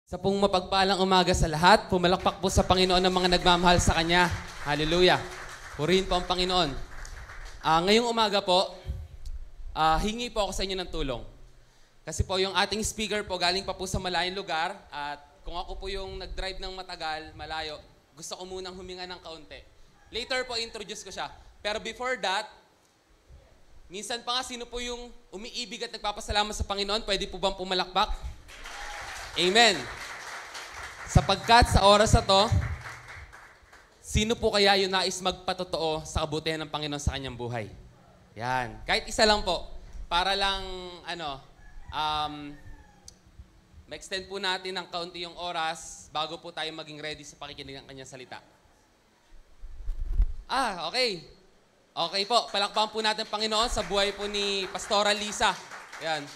Sa pong mapagpalang umaga sa lahat, pumalakpak po sa Panginoon ng mga nagmamahal sa Kanya. Hallelujah. Purihin po ang Panginoon. Ngayong umaga po, hingi po ako sa inyo ng tulong. Kasi po yung ating speaker po galing pa po sa malayong lugar at kung ako po yung nag-drive ng matagal, malayo, gusto ko munang huminga ng kaunti. Later po, introduce ko siya. Pero before that, minsan pa nga sino po yung umiibig at nagpapasalamat sa Panginoon, pwede po bang pumalakpak? Amen. Sapagkat sa oras na to, sino po kaya yung nais magpatotoo sa kabutihan ng Panginoon sa kanyang buhay? Yan. Kahit isa lang po. Para lang, ma-extend po natin ng kaunti yung oras bago po tayo maging ready sa pakikinig ng kanyang salita. Okay. Okay po. Palakpakan po natin Panginoon sa buhay po ni Pastora Lisa. Yan.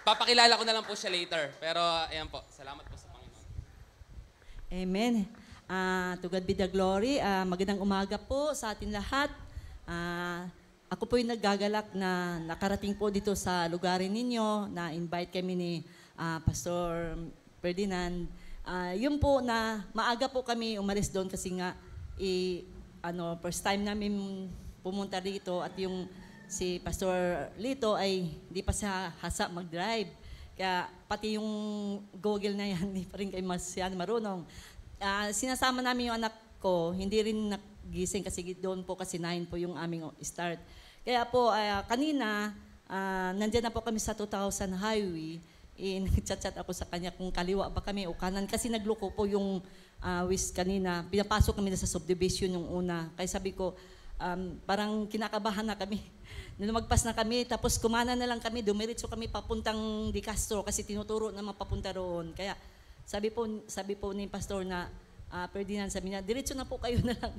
Papakilala ko na lang po siya later. Pero, ayan po. Salamat po sa Panginoon. Amen. To God be the glory. Magandang umaga po sa atin lahat. Ako po yung naggagalak na nakarating po dito sa lugarin ninyo. Na-invite kami ni Pastor Ferdinand. Yun po na maaga po kami umalis doon kasi nga first time namin pumunta dito at yung si Pastor Lito ay hindi pa siya hasa mag-drive. Kaya pati yung Google na yan, hindi pa rin kayo marunong. Sinasama namin yung anak ko, hindi rin nagising kasi doon po kasi 9 po yung aming start. Kaya po, kanina, nandyan na po kami sa 2000 highway. Nag-chat-chat ako sa kanya kung kaliwa ba kami o kanan. Kasi nagluko po yung wis kanina. Pinapasok kami na sa subdivision yung una. Kaya sabi ko, parang kinakabahan na kami. Lumagpas na kami, tapos kumana na lang kami, dumiritso kami papuntang Di Castro kasi tinuturo naman papunta roon. Kaya sabi po ni Pastor na, Ferdinand, sabi niya, diretso na po kayo na lang.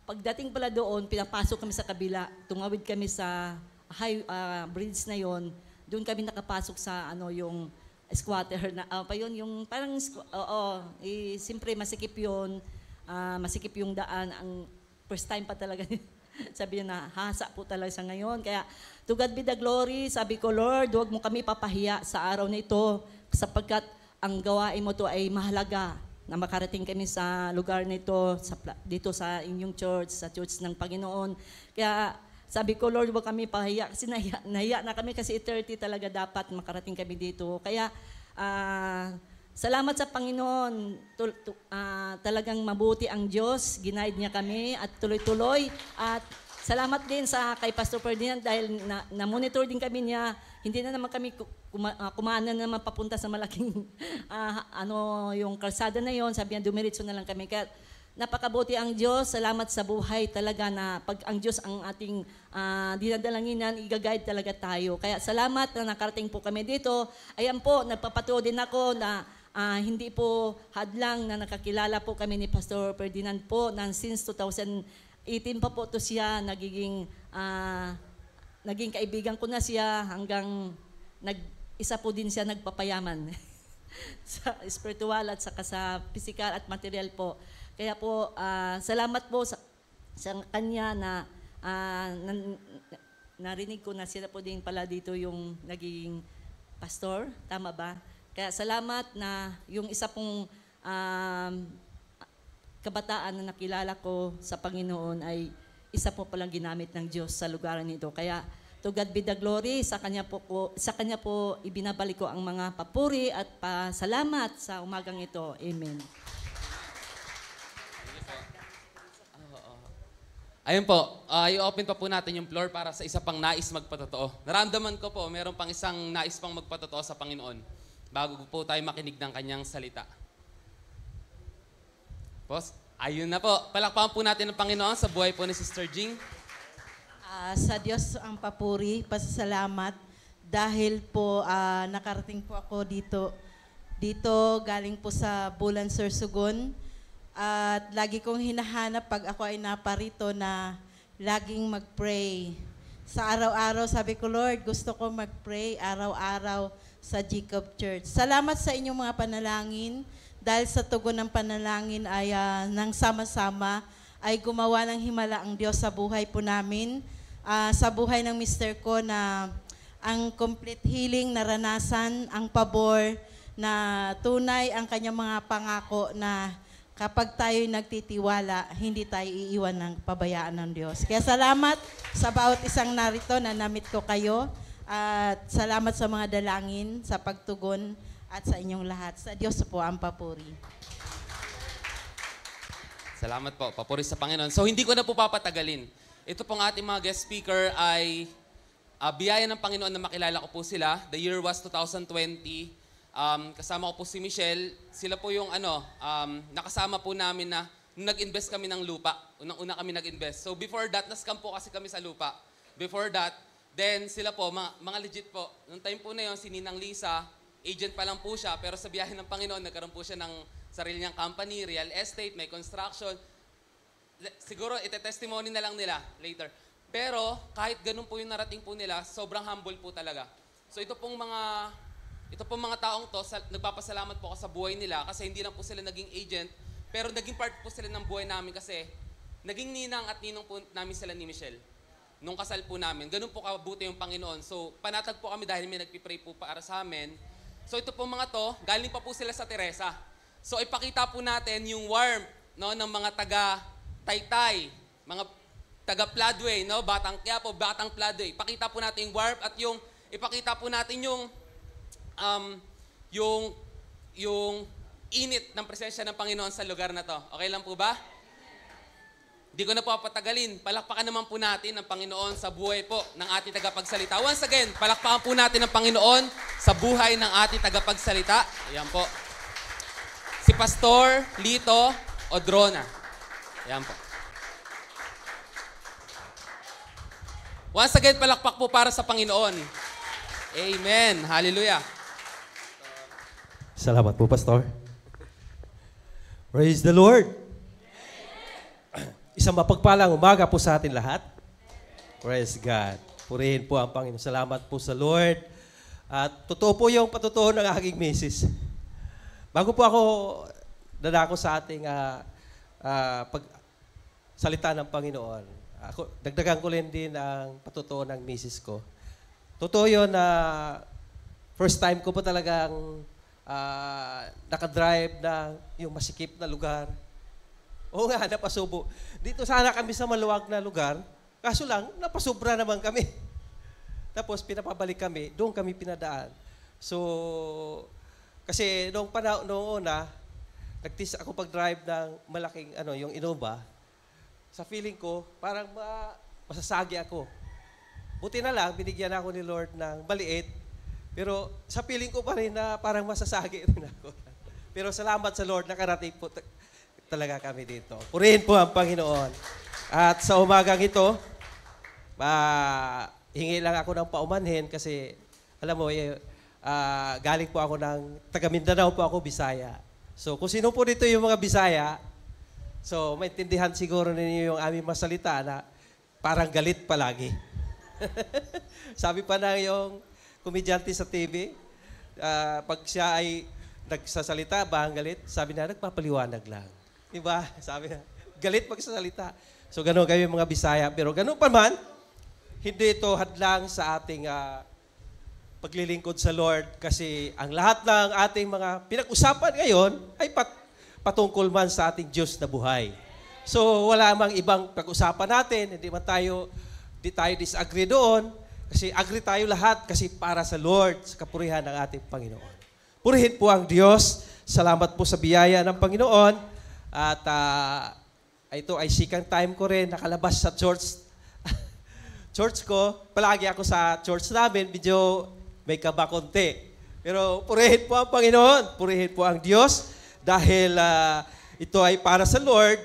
Pagdating pala doon, pinapasok kami sa kabila, tumawid kami sa bridge na yon. Doon kami nakapasok sa yung squatter na, pa yun, yung parang, siyempre masikip yun, masikip yung daan, ang first time pa talaga sabi niya na hasa po talaga sa ngayon. Kaya to God be the glory. Sabi ko, Lord, huwag mo kami papahiya sa araw na ito sapagkat ang gawain mo to ay mahalaga na makarating kami sa lugar nito, dito sa inyong church, sa church ng Panginoon. Kaya sabi ko, Lord, huwag kami pahiya kasi nahiya na kami kasi 30 talaga dapat makarating kami dito. Kaya salamat sa Panginoon. Talagang mabuti ang Diyos. Ginaid niya kami at tuloy-tuloy. At salamat din kay Pastor Ferdinand dahil na-monitor din kami niya. Hindi na naman kami kumana naman papunta sa malaking yung kalsada na yon. Sabi niya, dumiritso na lang kami. Kaya napakabuti ang Diyos. Salamat sa buhay talaga na pag ang Diyos ang ating dinadalanginan, i-guide talaga tayo. Kaya salamat na nakarating po kami dito. Ayan po, nagpapatuo din ako na hindi po hadlang na nakakilala po kami ni Pastor Ferdinand po na since 2018 pa po to siya naging kaibigan ko na siya hanggang isa po din siya nagpapayaman sa spiritual at saka sa physical at material po. Kaya po, salamat po sa kanya na narinig ko na sila po din pala dito yung naging pastor. Tama ba? Kaya salamat na yung isa pong kabataan na nakilala ko sa Panginoon ay isa po palang ginamit ng Diyos sa lugar nito. Kaya to God be the glory, sa kanya po ibinabalik ko ang mga papuri at pasalamat sa umagang ito. Amen. Ayun po, i-open pa po natin yung floor para sa isa pang nais magpatotoo. Naramdaman ko po, meron pang isang nais pang magpatotoo sa Panginoon bago po tayo makinig ng kanyang salita. Boss, ayun na po. Palakpakan po natin ng Panginoon sa buhay po ni Sister Jing. Sa Diyos ang papuri, pasasalamat dahil po nakarating po ako dito galing po sa Bulan Sorsogon. At lagi kong hinahanap pag ako ay naparito na laging mag-pray. Sa araw-araw, sabi ko, Lord, gusto ko mag-pray araw-araw sa Jacob Church. Salamat sa inyong mga panalangin dahil sa tugon ng panalangin ay nang sama-sama ay gumawa ng himala ang Diyos sa buhay po namin. Sa buhay ng mister ko na ang complete healing naranasan, ang pabor na tunay ang kanyang mga pangako na kapag tayo'y nagtitiwala, hindi tayo iiwan ng pabayaan ng Diyos. Kaya salamat sa bawat isang narito na namit ko kayo at salamat sa mga dalangin, sa pagtugon at sa inyong lahat. Sa Diyos po ang papuri. Salamat po. Papuri sa Panginoon. So, hindi ko na po papatagalin. Ito pong ating mga guest speaker ay biyaya ng Panginoon na makilala ko po sila. The year was 2020. Kasama ko po si Michelle. Sila po yung nakasama po namin na nung nag-invest kami ng lupa. Unang-una kami nag-invest. So, before that, nascam po kasi kami sa lupa. Before that, then sila po, mga legit po. Noong time po na yon, si Ninang Lisa, agent pa lang po siya, pero sa biyahe ng Panginoon, nagkaroon po siya ng sarili niyang company, real estate, may construction. Siguro, ite-testimony na lang nila later. Pero, kahit ganun po yung narating po nila, sobrang humble po talaga. So, ito pong mga taong to, nagpapasalamat po ako sa buhay nila kasi hindi lang po sila naging agent, pero naging part po sila ng buhay namin kasi naging ninang at ninong po namin sila ni Michelle. Nung kasal po namin. Ganun po kabuti yung Panginoon. So, panatag po kami dahil may nagpipray po para sa amin. So, ito pong mga to, galing pa po sila sa Teresa. So, ipakita po natin yung warmth ng mga taga-Taytay, mga taga-Pladway, Batang Quiapo, Batang Pladway. Ipakita po natin yung warmth at ipakita po natin yung init ng presensya ng Panginoon sa lugar na to. Okay lang po ba? Hindi ko na po patagalin. Palakpakan naman po natin ang Panginoon sa buhay po ng ating tagapagsalita. Once again, palakpakan po natin ang Panginoon sa buhay ng ating tagapagsalita. Ayan po. Si Pastor Lito Odrona. Ayan po. Once again, palakpak po para sa Panginoon. Amen. Hallelujah. Salamat po, Pastor. Praise the Lord. Isang mapagpalang umaga po sa atin lahat. Praise God. Purihin po ang Panginoon. Salamat po sa Lord. At totoo po yung patutuo ng aking misis. Bago po ako dadako sa ating pagsalita ng Panginoon, dagdagan ko rin din ang patutuo ng misis ko. Totoo yun na first time ko po talagang nakadrive na yung masikip na lugar. Oo nga, napasubo. Dito sana kami sa maluwag na lugar, kaso lang, napasubra naman kami. Tapos pinapabalik kami, doon kami pinadaan. So, kasi noong una, nagtis ako pag-drive ng malaking, yung Innova, sa feeling ko, parang masasagi ako. Buti na lang, binigyan ako ni Lord ng maliit, pero sa feeling ko pa rin na parang masasagi rin ako. Pero salamat sa Lord, nakarating po talaga kami dito. Purihin po ang Panginoon. At sa umagang ito, hingi lang ako ng paumanhin kasi, alam mo, galing po ako ng taga Mindanao po ako, Bisaya. So kung sino po dito yung mga Bisaya, so maintindihan siguro ninyo yung aming masalita na parang galit palagi. Sabi pa na yung komedyante sa TV, pag siya ay nagsasalita, bahang galit, sabi na, nagpapaliwanag lang. Diba? Sabi na, galit magsasalita. So gano'n kami mga Bisaya. Pero gano'n pa man, hindi ito hadlang sa ating paglilingkod sa Lord kasi ang lahat ng ating mga pinag-usapan ngayon ay patungkol man sa ating Diyos na buhay. So wala mang ibang pag-usapan natin, hindi tayo disagree doon kasi agree tayo lahat kasi para sa Lord, sa kapurihan ng ating Panginoon. Purihin po ang Diyos. Salamat po sa biyaya ng Panginoon. At ito ay second time ko rin nakalabas sa church ko. Palagi ako sa church namin, medyo may kaba konti. Pero purihin po ang Panginoon, purihin po ang Diyos dahil ito ay para sa Lord.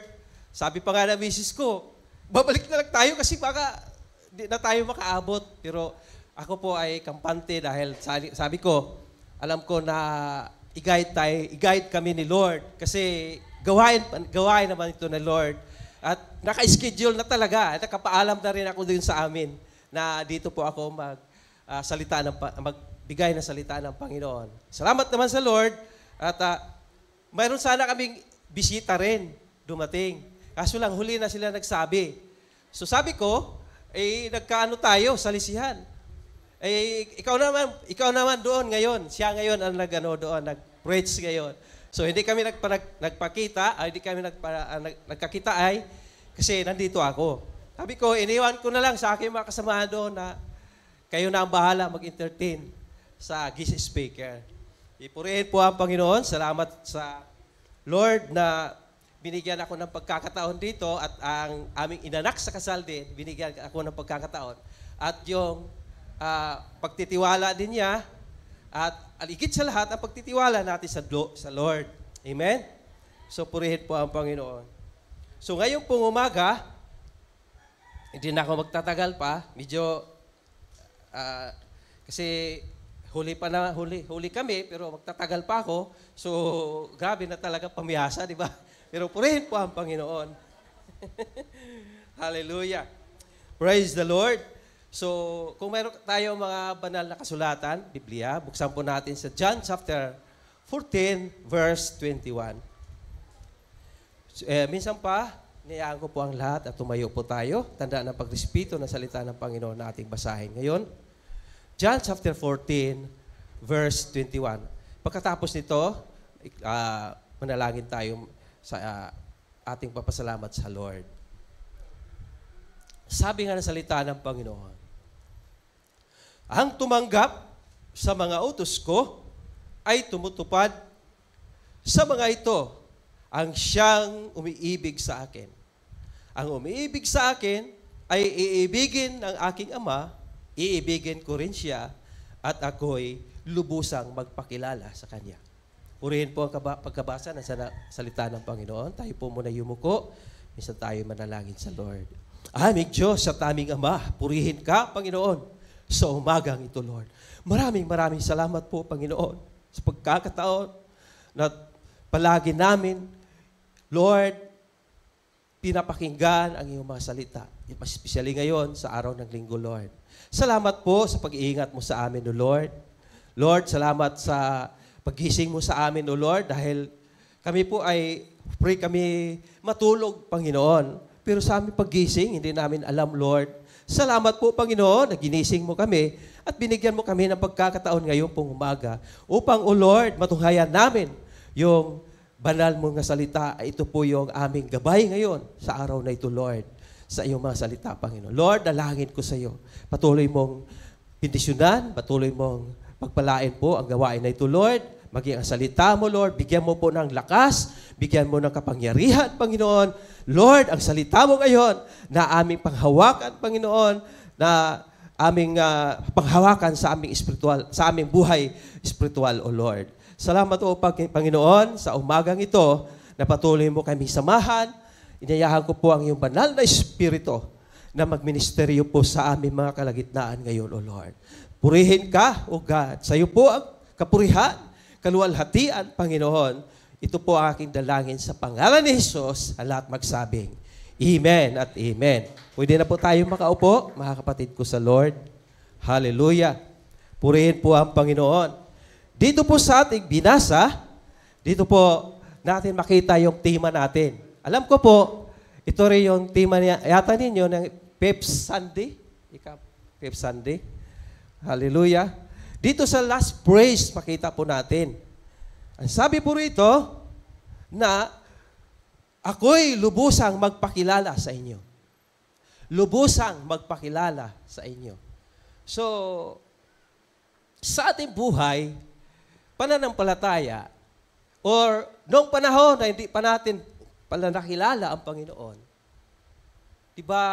Sabi pa nga na misis ko, babalik na lang tayo kasi baka di na tayo makaabot. Pero ako po ay kampante dahil sabi ko, alam ko na i-guide kami ni Lord kasi gawain naman ito ng Lord. At naka-schedule na talaga. Nakapaalam na rin ako din sa amin na dito po ako magbigay ng salita ng Panginoon. Salamat naman sa Lord. At mayroon sana kaming bisita rin dumating. Kaso lang huli na sila nagsabi. So sabi ko, nagkaano tayo sa lisihan. ikaw naman doon ngayon. Siya ngayon ang nag-preach ngayon. So hindi kami nagpakita, hindi kami nagkakita kasi nandito ako. Sabi ko, iniwan ko na lang sa aking mga kasamahan doon na kayo na ang bahala mag-entertain sa guest speaker. Ipurihin po ang Panginoon. Salamat sa Lord na binigyan ako ng pagkakataon dito at ang aming inanak sa kasal din, binigyan ako ng pagkakataon. At yung pagtitiwala din niya at aligid sa lahat ang pagtitiwala natin sa Lord. Amen? So, purihin po ang Panginoon. So, ngayong pong umaga, hindi na ako magtatagal pa. Medyo, kasi huli kami, pero magtatagal pa ako. So, grabe na talaga pamiyasa, di ba? Pero purihin po ang Panginoon. Hallelujah. Praise the Lord. So, kung mayroon tayo mga banal na kasulatan, Biblia, buksan po natin sa John chapter 14, verse 21. Minsan pa, niyayaan ko po ang lahat at tumayo po tayo. Tandaan ang pagrespeto ng salita ng Panginoon na ating basahin ngayon. John chapter 14, verse 21. Pagkatapos nito, manalangin tayo sa ating papasalamat sa Lord. Sabi nga ng salita ng Panginoon, ang tumanggap sa mga utos ko ay tumutupad sa mga ito ang siyang umiibig sa akin. Ang umiibig sa akin ay iibigin ng aking Ama, iibigin ko rin siya, at ako'y lubusang magpakilala sa Kanya. Purihin po ang pagkabasa ng salita ng Panginoon. Tayo po muna yumuko. Minsan tayo manalangin sa Lord. Aming Diyos at aming Ama, purihin ka, Panginoon, sa umagang ito, Lord. Maraming salamat po, Panginoon, sa pagkakataon na palagi namin, Lord, pinapakinggan ang iyong mga salita. Especially ngayon sa araw ng linggo, Lord. Salamat po sa pag-iingat mo sa amin, O Lord. Lord, salamat sa paggising mo sa amin, O Lord, dahil kami po ay pray kami matulog, Panginoon. Pero sa aming paggising, hindi namin alam, Lord. Salamat po, Panginoon, na ginising mo kami at binigyan mo kami ng pagkakataon ngayon pong umaga upang, O Lord, matunghayan namin yung banal mong salita. Ito po yung aming gabay ngayon sa araw na ito, Lord, sa iyong mga salita, Panginoon. Lord, dalangin ko sa iyo. Patuloy mong bendisyonan, patuloy mong pagpalain po ang gawain na ito, Lord. Maging ang salita mo, Lord, bigyan mo po ng lakas, bigyan mo ng kapangyarihan, Panginoon. Lord, ang salita mo ngayon na aming panghawakan, Panginoon, na aming panghawakan sa aming espiritual, sa aming buhay espiritual, O Lord. Salamat o Panginoon sa umagang ito na patuloy mo kami samahan. Inayahan ko po ang iyong banal na espiritu na magministeryo po sa aming mga kalagitnaan ngayon, O Lord. Purihin ka, O God. Sa iyo po ang kapurihan, kaluwalhatian, Panginoon. Ito po ang aking dalangin sa pangalan ni Jesus, ang lahat magsabing, Amen at Amen. Pwede na po tayo makaupo, mga kapatid ko sa Lord. Hallelujah. Purihin po ang Panginoon. Dito po sa ating binasa, dito po natin makita yung tema natin. Alam ko po, ito rin yung tema yata ninyo ng Pep Sunday. Pep Sunday. Hallelujah. Dito sa last praise, makita po natin. Ang sabi po rito na ako'y lubusang magpakilala sa inyo. Lubusang magpakilala sa inyo. So, sa ating buhay, pananampalataya, or noong panahon na hindi pa natin pala nakilala ang Panginoon, diba?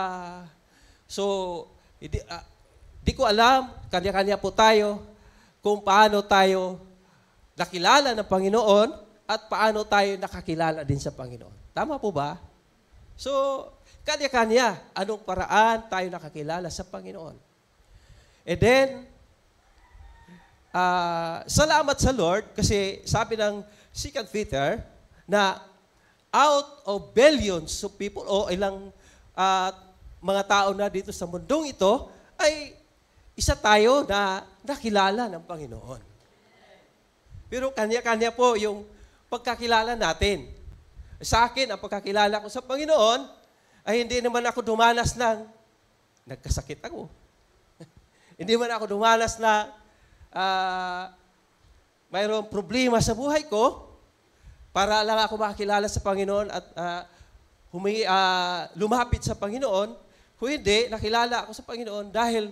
So, di ko alam, kanya-kanya po tayo, kung paano tayo nakilala ng Panginoon at paano tayo nakakilala din sa Panginoon. Tama po ba? So, kanya-kanya, anong paraan tayo nakakilala sa Panginoon. And then, salamat sa Lord kasi sabi ng 2 Peter na out of billions of people o ilang mga tao na dito sa mundong ito ay isa tayo na nakilala ng Panginoon. Pero kanya-kanya po yung pagkakilala natin. Sa akin, ang pagkakilala ko sa Panginoon ay hindi naman ako dumanas ng nagkasakit ako. Hindi man ako dumanas na mayroong problema sa buhay ko para lang ako makakilala sa Panginoon at lumapit sa Panginoon. Kung hindi, nakilala ako sa Panginoon dahil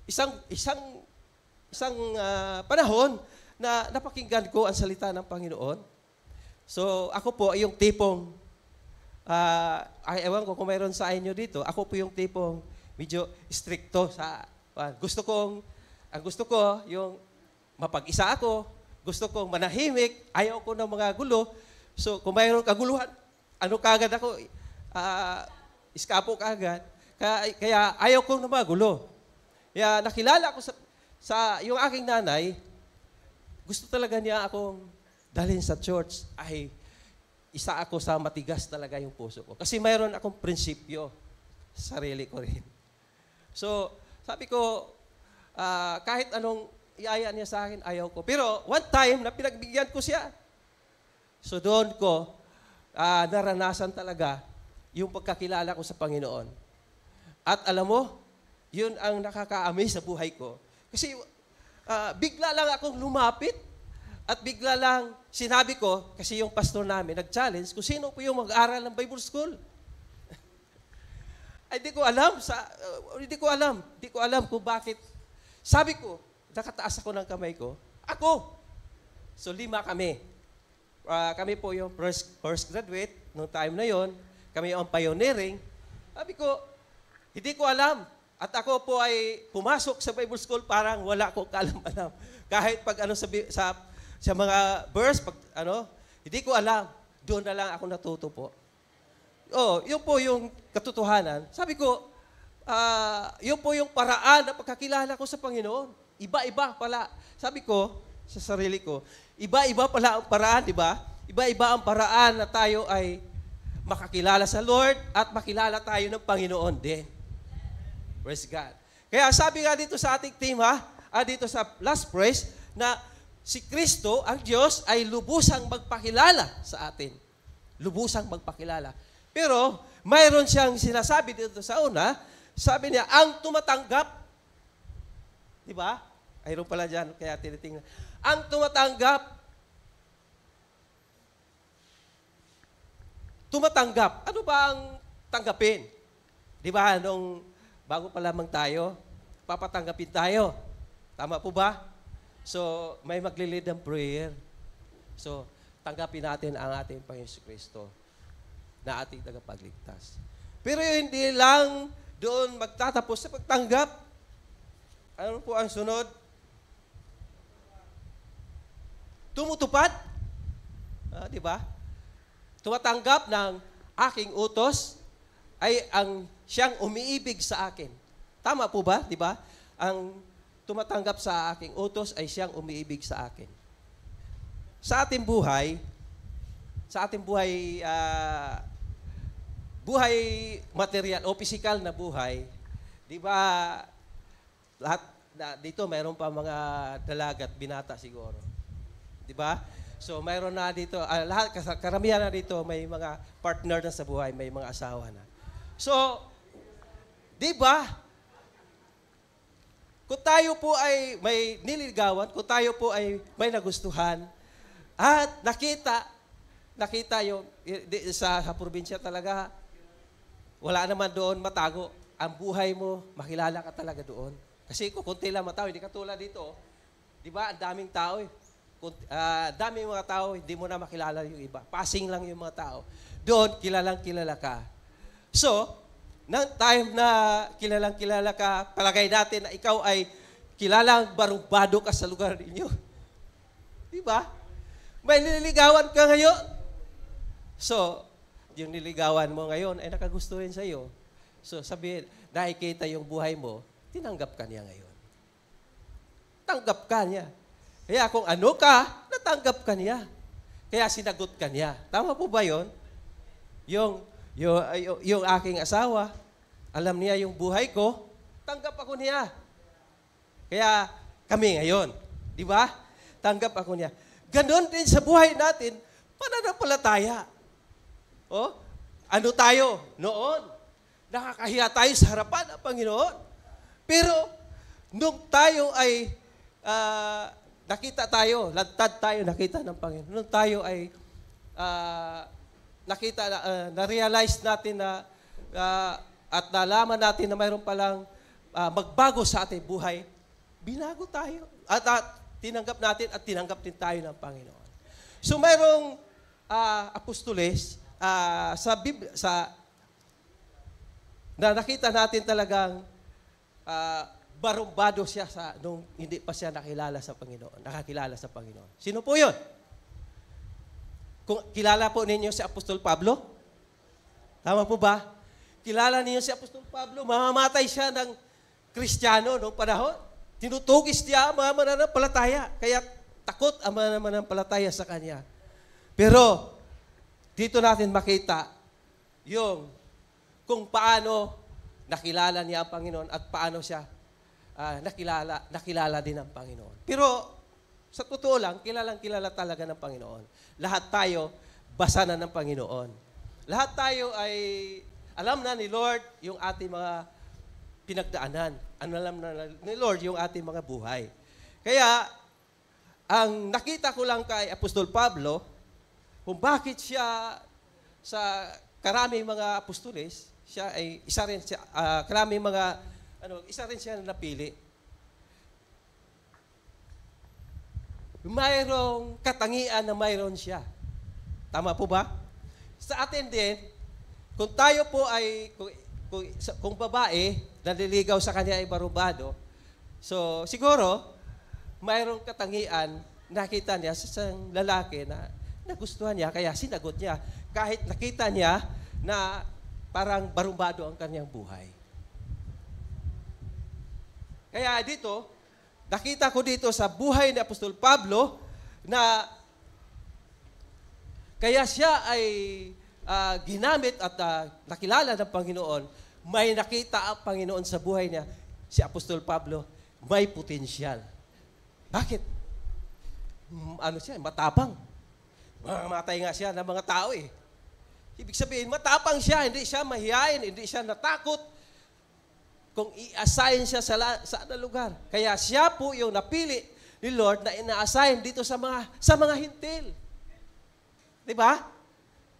isang panahon na napakinggan ko ang salita ng Panginoon. So, ako po ay yung tipong, ewan ko kung mayroon sa inyo dito, ako po yung tipong medyo stricto sa, ang gusto ko yung mapag-isa ako, gusto kong manahimik, ayaw ko ng mga gulo. So, kung mayroon kaguluhan, ano kagad ako, iskapo kagad. Kaya ayaw ko ng mga gulo. Kaya nakilala ko sa yung aking nanay, gusto talaga niya akong dalhin sa church, ay isa ako sa matigas talaga yung puso ko. Kasi mayroon akong prinsipyo sa sarili ko rin. So, sabi ko, kahit anong iaya niya sa akin, ayaw ko. Pero one time, na pinagbigyan ko siya. So, doon ko naranasan talaga yung pagkakilala ko sa Panginoon. At alam mo, yun ang nakaka-amaze sa buhay ko. Kasi bigla lang akong lumapit at bigla lang sinabi ko, kasi yung pastor namin nag-challenge kung sino po yung mag-aaral ng Bible School. Ay, di ko alam kung bakit. Sabi ko, nakataas ako ng kamay ko, ako. So, 5 kami. Kami po yung first graduate noong time na yon. Kami yung pioneering. Sabi ko, hindi ko alam. At ako po ay pumasok sa Bible School, parang wala akong kaalam-alam. Kahit pag sa mga verse, hindi ko alam. Doon na lang ako natuto po. Yun po yung katotohanan. Sabi ko, yun po yung paraan na pagkakilala ko sa Panginoon. Iba-iba pala. Sabi ko, sa sarili ko, iba-iba pala ang paraan, di ba? Iba-iba ang paraan na tayo ay makakilala sa Lord at makilala tayo ng Panginoon din. Praise God. Kaya sabi nga dito sa ating team, dito sa last praise, na si Kristo, ang Diyos, ay lubusang magpakilala sa atin. Lubusang magpakilala. Pero, mayroon siyang sinasabi dito sa una, sabi niya, ang tumatanggap, di ba? Ayun pala dyan, kaya tinitingnan. Ang tumatanggap, ano ba ang tanggapin? Di ba, bago pa lamang tayo, papatanggapin tayo. Tama po ba? So, may maglilid ng prayer. So, tanggapin natin ang ating Panginoon Kristo na ating tagapagligtas. Pero hindi lang doon magtatapos sa pagtanggap. Ano po ang sunod? Tumutupad. Di ba? Tumatanggap ng aking utos ay ang siyang umiibig sa akin. Tama po ba? Di ba? Ang tumatanggap sa aking utos ay siyang umiibig sa akin. Sa ating buhay, buhay material o physical na buhay, di ba, lahat dito mayroon pa mga dalaga at binata siguro. Di ba? So mayroon na dito, lahat, karamihan na dito may mga partner na sa buhay, may mga asawa na. So, di ba, kung tayo po ay may nililigawan, kung tayo po ay may nagustuhan, at nakita yung, sa probinsya talaga, wala naman doon matago. Ang buhay mo, makilala ka talaga doon. Kasi kung kunti lang mga tao, hindi katulad dito, di ba, ang daming tao daming mga tao, hindi mo na makilala yung iba. Passing lang yung mga tao. Doon, kilala ka. So, nang time na kilalang-kilala ka, palagay natin na ikaw ay kilalang barumbado ka sa lugar ninyo. Di ba? May nililigawan ka ngayon. So, yung niligawan mo ngayon ay nakagusto rin sa iyo. So, sabihin, nakikita yung buhay mo, tinanggap ka niya ngayon. Tanggap ka niya. Kaya kung ano ka, natanggap ka niya. Kaya sinagot ka niya. Tama po ba yun? Yung aking asawa, alam niya yung buhay ko, tanggap ako niya. Kaya kami ngayon, di ba? Tanggap ako niya. Ganon din sa buhay natin, pananampalataya. Ano tayo noon? Nakakahiya tayo sa harapan ng Panginoon. Pero, nung tayo ay nakita tayo, lantad tayo, nakita ng Panginoon. Nung tayo ay na-realize natin na at nalaman natin na mayroon palang magbago sa ating buhay, binago tayo. At tinanggap natin at tinanggap din tayo ng Panginoon. So mayroong apostoles na nakita natin talagang barumbado siya nung hindi pa siya nakakilala sa Panginoon. Sino po yun? Kung kilala po ninyo si Apostol Pablo? Tama po ba? Kilala ninyo si Apostol Pablo? Mamamatay siya ng Kristiyano noong panahon. Tinutugis niya ang mga mananampalataya. Kaya takot ang mga mananampalataya sa kanya. Pero, dito natin makita yung kung paano nakilala niya ang Panginoon at paano siya nakilala din ng Panginoon. Pero, sa totoo lang, kilala talaga ng Panginoon. Lahat tayo, basa na ng Panginoon. Lahat tayo ay alam na ni Lord yung ating mga pinagdaanan. Alam na ni Lord yung ating mga buhay. Kaya, ang nakita ko lang kay Apostol Pablo, kung bakit siya sa karaming mga apostoles, siya ay isa rin siya, isa rin siya na napili. Mayroong katangian na mayroon siya. Tama po ba? Sa atin din, kung tayo po ay, kung babae, naliligaw sa kanya ay barubado, so siguro, mayroong katangian, nakita niya sa isang lalaki na nagustuhan niya, kaya sinagot niya. Kahit nakita niya na parang barubado ang kanyang buhay. Kaya dito, nakita ko dito sa buhay ni Apostol Pablo na kaya siya ay ginamit at nakilala ng Panginoon, may nakita ang Panginoon sa buhay niya, si Apostol Pablo, may potensyal. Bakit? Siya, matapang. Mamatay nga siya ng mga tao eh. Ibig sabihin, matapang siya, hindi siya mahihain, hindi siya natakot kung i-assign siya sa lugar. Kaya siya po yung napili ni Lord na ina-assign dito sa mga hintil. Diba?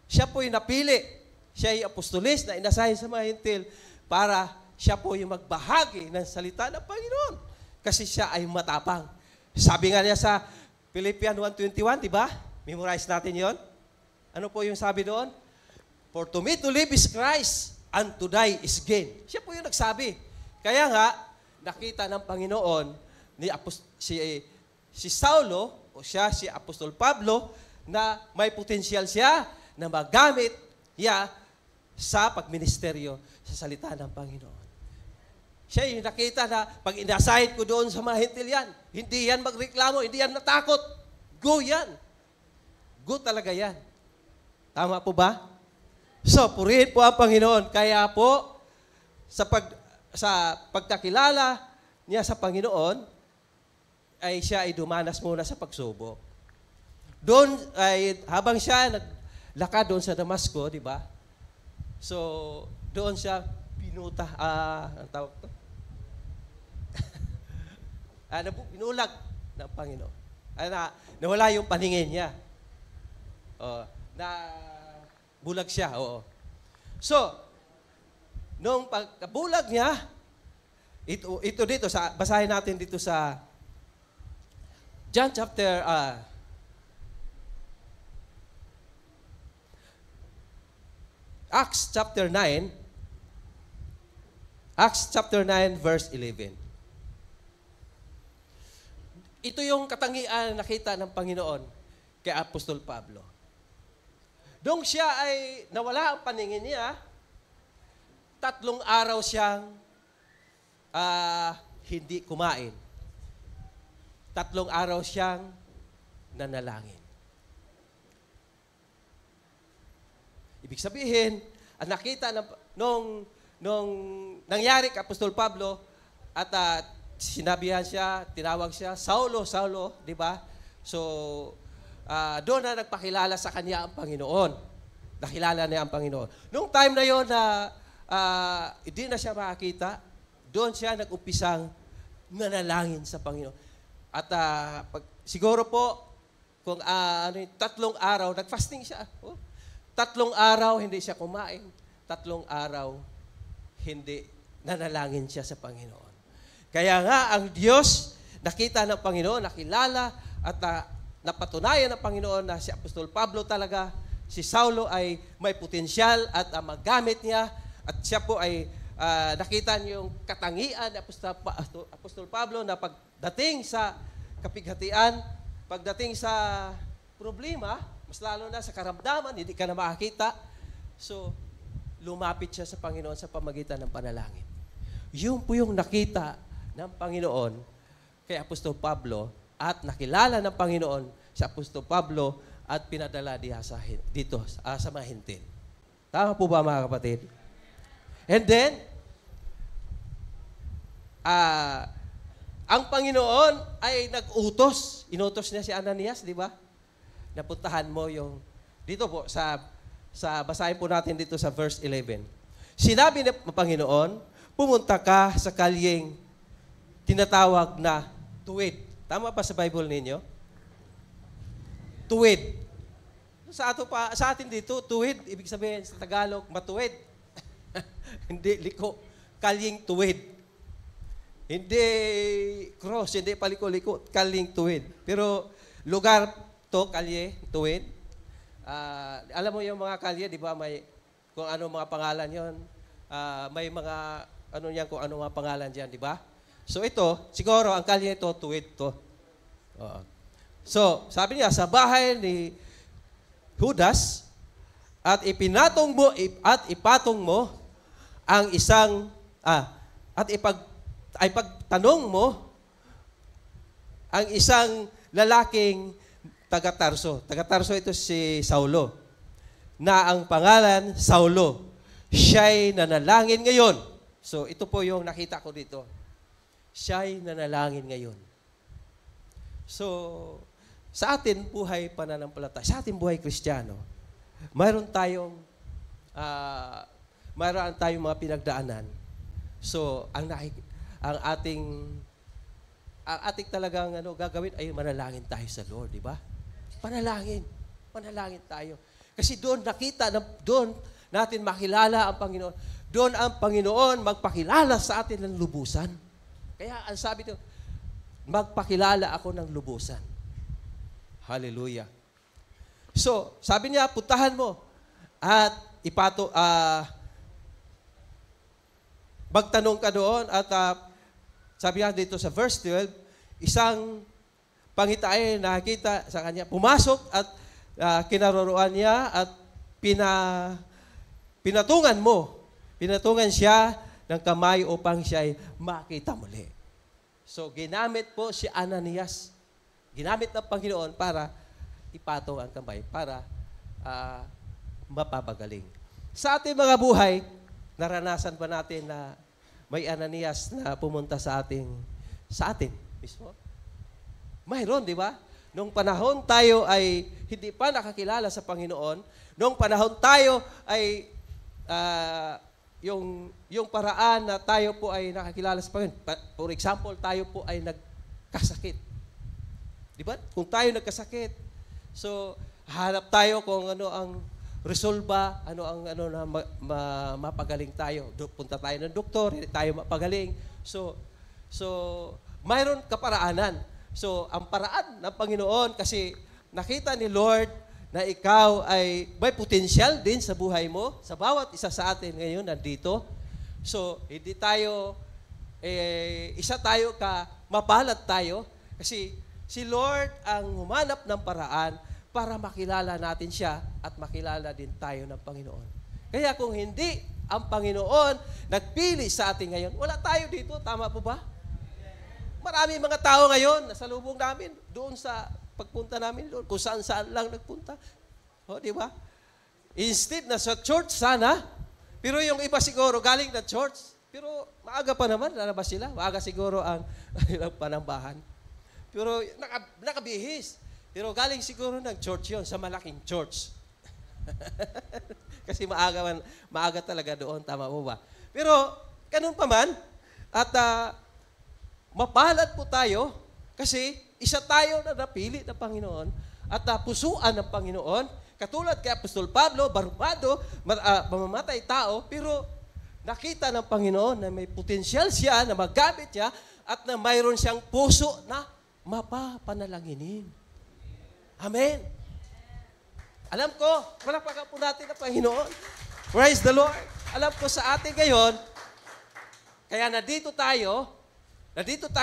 Siya po yung napili. Siya yung apostolis na ina-assign sa mga hintil para siya po yung magbahagi ng salita ng Panginoon. Kasi siya ay matapang. Sabi nga niya sa Philippians 1:21, diba? Memorize natin yon. Ano po yung sabi doon? For to me to live is Christ, and to die is gain. Siya po yung nagsabi. Kaya nga, nakita ng Panginoon si Saulo, o siya, si Apostol Pablo, na may potensyal siya na magamit niya sa pagministeryo sa salita ng Panginoon. Siya yung nakita na pag inasahid ko doon sa mga hintil yan, hindi yan magreklamo, hindi yan natakot. Go yan. Go talaga yan. Tama po ba? So, purihin po ang Panginoon. Kaya po, sa pagkakilala niya sa Panginoon, ay siya ay dumanas muna sa pagsubok. Doon, habang siya naglakad doon sa Damasco, di ba? So, doon siya pinuta, ang tawag to? Pinulag ng Panginoon. Nawala yung paningin niya. Bulag siya, oo. So, nung pagkabulag niya, ito dito, basahin natin dito sa John chapter, Acts chapter 9, verse 11. Ito yung katangian na nakita ng Panginoon kay Apostol Pablo. Doon siya ay nawala ang paningin niya, 3 araw siyang hindi kumain. 3 araw siyang nanalangin. Ibig sabihin, ang nakita nung nangyari kay Apostol Pablo at sinabihan siya, tinawag siya, Saulo, Saulo, di ba? So, doon na nagpakilala sa kanya ang Panginoon. Nakilala niya ang Panginoon. Nung time na yon na hindi na siya makakita, doon siya nag-umpisang nanalangin sa Panginoon. At siguro po, kung 3 araw, nag-fasting siya. 3 araw, hindi siya kumain. 3 araw, hindi nanalangin siya sa Panginoon. Kaya nga, ang Diyos, nakita ng Panginoon, nakilala, at napatunayan ng Panginoon na si Apostol Pablo talaga, si Saulo ay may potensyal at magamit niya, at siya po ay nakita niyo yung katangian ni Apostol Pablo na pagdating sa kapighatian, pagdating sa problema, mas lalo na sa karamdaman, hindi ka na makakita. So, lumapit siya sa Panginoon sa pamagitan ng panalangin. Yun po yung nakita ng Panginoon kay Apostol Pablo at nakilala ng Panginoon si Apostol Pablo at pinadala diya dito sa mga hintil. Tama po ba mga kapatid? And then, ang Panginoon ay nag-utos. Inutos niya si Ananias, di ba? Napuntahan mo yung, dito po, basahin po natin dito sa verse 11. Sinabi ng Panginoon, pumunta ka sa kalyeng tinatawag na tuwid. Tama ba sa Bible ninyo? Tuwid. Sa atin dito, tuwid, ibig sabihin sa Tagalog, matuwid. Hindi liko. Kalyeng tuwid. Hindi cross, hindi paliko-liko, kalyeng tuwid. Pero lugar to, kalye, tuwid. Alam mo yung mga kalye, di ba, may kung ano mga pangalan yon, may mga, ano yan, kung ano mga pangalan dyan, di ba? So ito, siguro, ang kalye ito, tuwid to. So, sabi niya, sa bahay ni Judas, at ipinatong mo, at ipatong mo, ang isang, ay pagtanong mo ang isang lalaking taga-Tarso. Taga-Tarso ito si Saulo. Na ang pangalan, Saulo. Siya'y nanalangin ngayon. So, ito po yung nakita ko dito. Siya'y nanalangin ngayon. So, sa atin buhay pananampalataya, sa atin buhay Kristiyano, mayroon tayong mga pinagdaanan. So, ang ating talagang gagawin ay manalangin tayo sa Lord, di ba? Panalangin tayo. Kasi doon doon natin makilala ang Panginoon. Doon ang Panginoon magpakilala sa atin ng lubusan. Kaya ang sabi ito, magpakilala ako ng lubusan. Hallelujah. So, sabi niya, puntahan mo at magtanong ka doon at sabi niya dito sa verse 12, isang pangitain nakita sa kanya, pumasok at kinaroroan niya at pinatungan siya ng kamay upang siya ay makita muli. So, ginamit po si Ananias. Ginamit ng Panginoon para ipatong ang kamay, para mapapagaling. Sa ating mga buhay, naranasan ba natin na may Ananias na pumunta sa atin mismo? Mayroon, di ba? Nung panahon tayo ay hindi pa nakakilala sa Panginoon, nung panahon tayo ay yung paraan na tayo po ay nakakilala sa Panginoon. For example, tayo po ay nagkasakit. Di ba? Kung tayo nagkasakit, so hanap tayo kung ano ang resolba, na mapagaling tayo. Punta tayo ng doktor, hindi tayo mapagaling. So mayroon kaparaanan. So, ang paraan ng Panginoon, kasi nakita ni Lord na ikaw ay may potensyal din sa buhay mo, sa bawat isa sa atin ngayon nandito. So, hindi tayo, isa tayo mapalad tayo, kasi si Lord ang humanap ng paraan para makilala natin siya at makilala din tayo ng Panginoon. Kaya kung hindi ang Panginoon nagpili sa atin ngayon, wala tayo dito. Tama po ba? Marami mga tao ngayon nasa lubong namin, doon sa pagpunta namin doon, kung saan-saan lang nagpunta. O, di ba? Instead na sa church sana, pero yung iba siguro galing na church, pero maaga pa naman, lalabas sila. Maaga siguro ang panambahan. Pero nakabihis. Pero galing siguro ng church yon, sa malaking church. Kasi maaga talaga doon, tama po ba? Pero, ganun pa man, At mapalad po tayo kasi isa tayo na napili ng Panginoon at pusuan ng Panginoon. Katulad kay Apostol Pablo, barubado, mamamatay tao, pero nakita ng Panginoon na may potensyal siya na magamit niya at na mayroon siyang puso na mapapanalanginin. Amen. Alam ko, palakpakan po natin ang Panginoon. Praise the Lord. Alam ko sa atin ngayon, kaya nandito tayo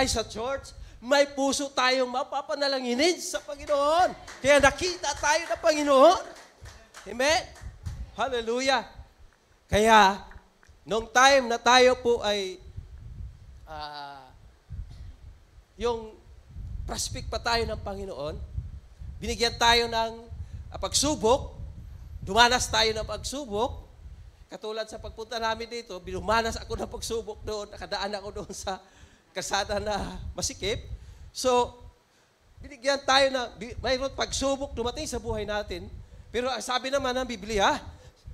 sa church, may puso tayong mapapanalanginin sa Panginoon. Kaya nakita tayo ng Panginoon. Amen? Hallelujah. Kaya, nung time na tayo po ay yung prospect pa tayo ng Panginoon, binigyan tayo ng pagsubok, dumanas tayo ng pagsubok. Katulad sa pagpunta namin dito, binumanas ako ng pagsubok doon, nakadaan ako doon sa kasada na masikip. So, binigyan tayo na, mayroon pagsubok dumating sa buhay natin. Pero ang sabi naman ng Biblia,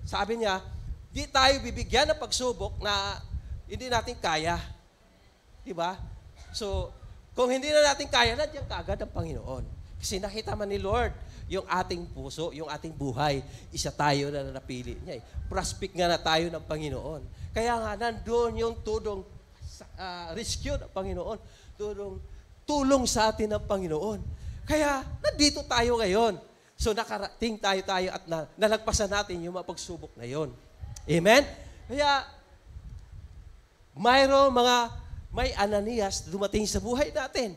sabi niya, di tayo bibigyan ng pagsubok na hindi natin kaya. Diba? So, kung hindi na natin kaya, nandiyan kaagad ang Panginoon. Kasi nakita man ni Lord, yung ating puso, yung ating buhay, isa tayo na napili niya. Prospect nga na tayo ng Panginoon. Kaya nga, nandoon yung tudong rescue ng Panginoon. Tulong sa atin ng Panginoon. Kaya, nandito tayo ngayon. So, nakarating tayo at nalagpasan natin yung mga pagsubok na yon. Amen? Kaya, may Ananias dumating sa buhay natin.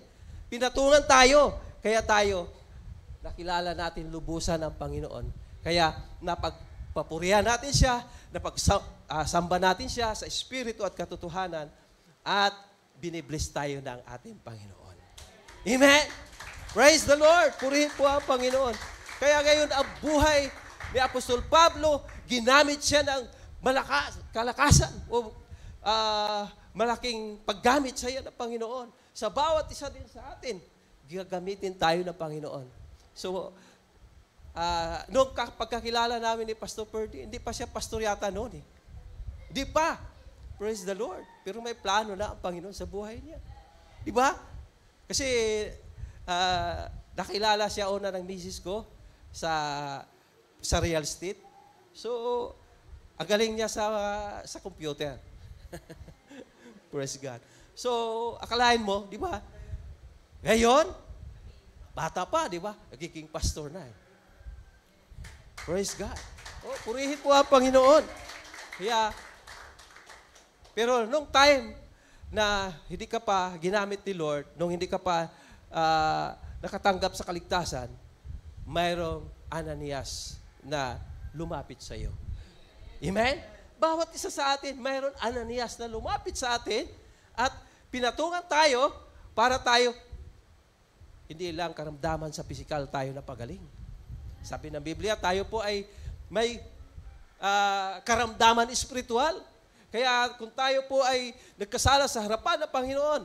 Pinatungan tayo. Kaya tayo, nakilala natin lubusan ng Panginoon. Kaya napagpapurihan natin siya, napagsamba natin siya sa Espiritu at katotohanan, at binibless tayo ng ating Panginoon. Amen? Praise the Lord! Purihin po ang Panginoon. Kaya ngayon, ang buhay ni Apostol Pablo, ginamit siya ng kalakasan o malaking paggamit sa iyo ng Panginoon. Sa bawat isa din sa atin, gagamitin tayo ng Panginoon. So, noong pagkakilala namin ni Pastor Perdy, hindi pa siya pastor yata noon eh. Hindi pa. Praise the Lord. Pero may plano na ang Panginoon sa buhay niya. Di ba? Kasi nakilala siya una ng misis ko sa real estate. So, ang galing niya sa computer. Praise God. So, akalain mo, di ba? Ngayon, bata pa, di ba? Nagiging pastor na eh. Praise God. Oh, purihin po ang Panginoon. Kaya, pero nung time na hindi ka pa ginamit ni Lord, nung hindi ka pa nakatanggap sa kaligtasan, mayroong Ananias na lumapit sa iyo. Amen? Bawat isa sa atin, mayroon Ananias na lumapit sa atin at pinatungan tayo para tayo hindi lang karamdaman sa pisikal tayo na pagaling. Sabi ng Biblia, tayo po ay may karamdaman espiritual. Kaya kung tayo po ay nagkasala sa harapan ng Panginoon,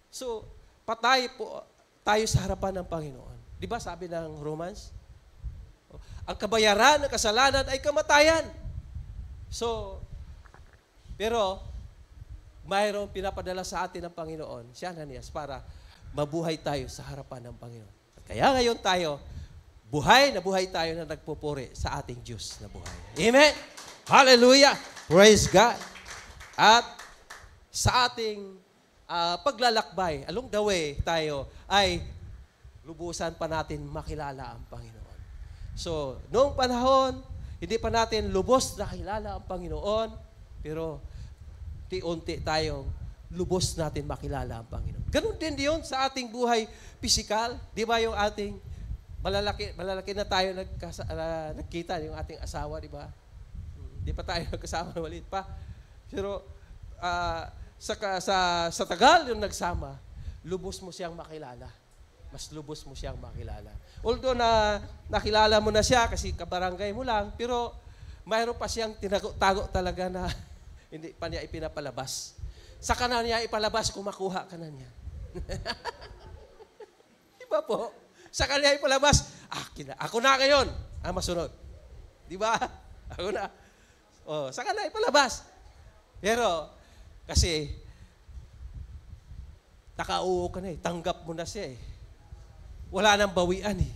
so patay po tayo sa harapan ng Panginoon. Di ba sabi ng Romans? Ang kabayaran ng kasalanan ay kamatayan. So, pero mayroong pinapadala sa atin ng Panginoon, si Ananias, para mabuhay tayo sa harapan ng Panginoon. Kaya ngayon tayo, buhay tayo na nagpupuri sa ating Diyos na buhay. Amen? Hallelujah! Praise God! At sa ating paglalakbay, along the way tayo, ay lubusan pa natin makilala ang Panginoon. So, noong panahon, hindi pa natin lubos na kilala ang Panginoon, pero unti tayong lubos natin makilala ang Panginoon. Ganun din yun sa ating buhay pisikal. Di ba yung ating malalaki na tayo nagkita, yung ating asawa, di ba? Di pa tayo nagkasama, maliit pa. Pero sa tagal yung nagsama, lubos mo siyang makilala. Mas lubos mo siyang makilala. Although nakilala mo na siya kasi kabarangay mo lang, pero mayroon pa siyang tinago-tago talaga na hindi pa niya ipinapalabas. Sa kanan niya ipalabas kung makuha ka na niya. Di ba po? Sa kanya ipalabas, ako na ngayon, masunod. Di ba? Ako na. Sa kanya ipalabas. Pero, kasi, Nakauo ka na eh. Tanggap mo na siya eh. Wala nang bawian eh.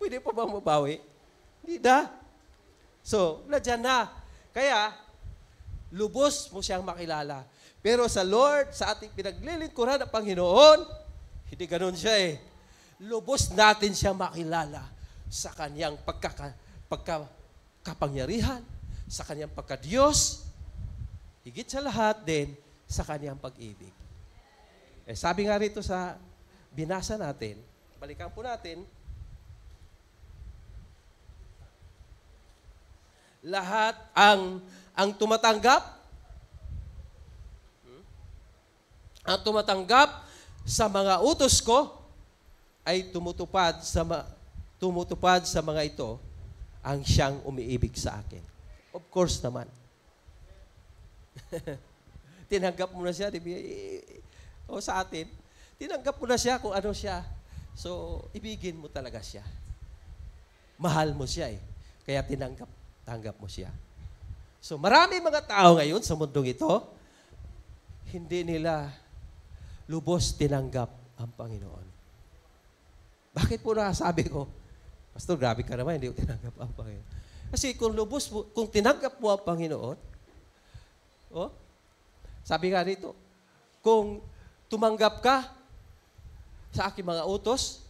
Pwede pa bang mabawi? Hindi na. So, nadyan na. Kaya, lubos mo siyang makilala. Pero sa Lord, sa ating pinaglilingkuran ng Panginoon, hindi ganun siya eh. Lubos natin siya makilala sa kanyang pagkakapangyarihan, sa kanyang pagkadiyos, higit sa lahat din sa kanyang pag-ibig. Eh, sabi nga rito sa binasa natin, balikan po natin, lahat ang tumatanggap sa mga utos ko ay tumutupad sa mga ito ang siyang umiibig sa akin. Of course naman. Tinanggap mo na siya, di ba? O sa atin, tinanggap mo na siya kung ano siya. So, ibigin mo talaga siya. Mahal mo siya eh. Kaya tanggap mo siya. So, marami mga tao ngayon sa mundong ito, hindi nila lubos tinanggap ang Panginoon. Bakit po nasabi ko, Pastor, grabe ka naman, hindi ko tinanggap ang Panginoon. Kasi kung tinanggap mo ang Panginoon, sabi nga rito, kung tumanggap ka sa aking mga utos,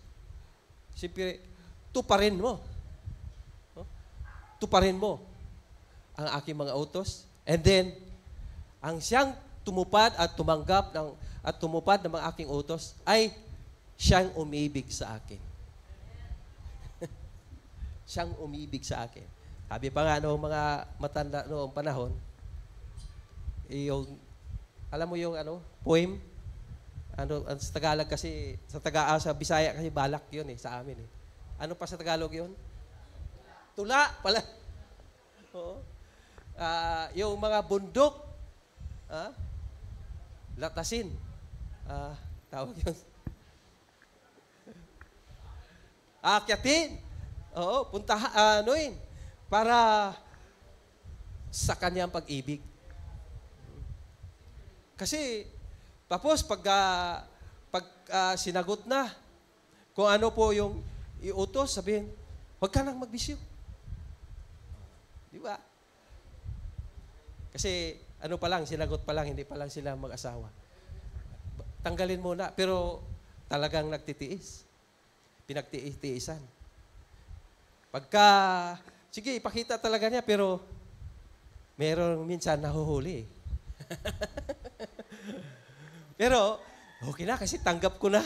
siyempre, tuparin mo. Tuparin mo ang aking mga utos. And then, ang siyang tumupad at tumanggap at tumupad ng mga aking utos ay siyang umibig sa akin. Siyang umibig sa akin. Sabi pa nga noong mga matanda noong panahon, alam mo yung poem? Sa Tagalog kasi, sa Bisaya kasi balak yun sa amin eh. Ano pa sa Tagalog yun? Tula pala. Oo. Yung mga bundok, latasin. Tawag yun. Akyatin. Oo, para sa kanyang pag-ibig. Kasi, tapos pag sinagot na, kung ano po yung iutos, sabihin, huwag ka nang magbisyo. Di ba? Kasi, sinagot pa lang, hindi pa lang sila mag-asawa. Tanggalin muna, pero talagang nagtitiis. Pinagtiisan. Sige, ipakita talaga niya, pero meron minsan nahuhuli. Pero, okay na kasi tanggap ko na.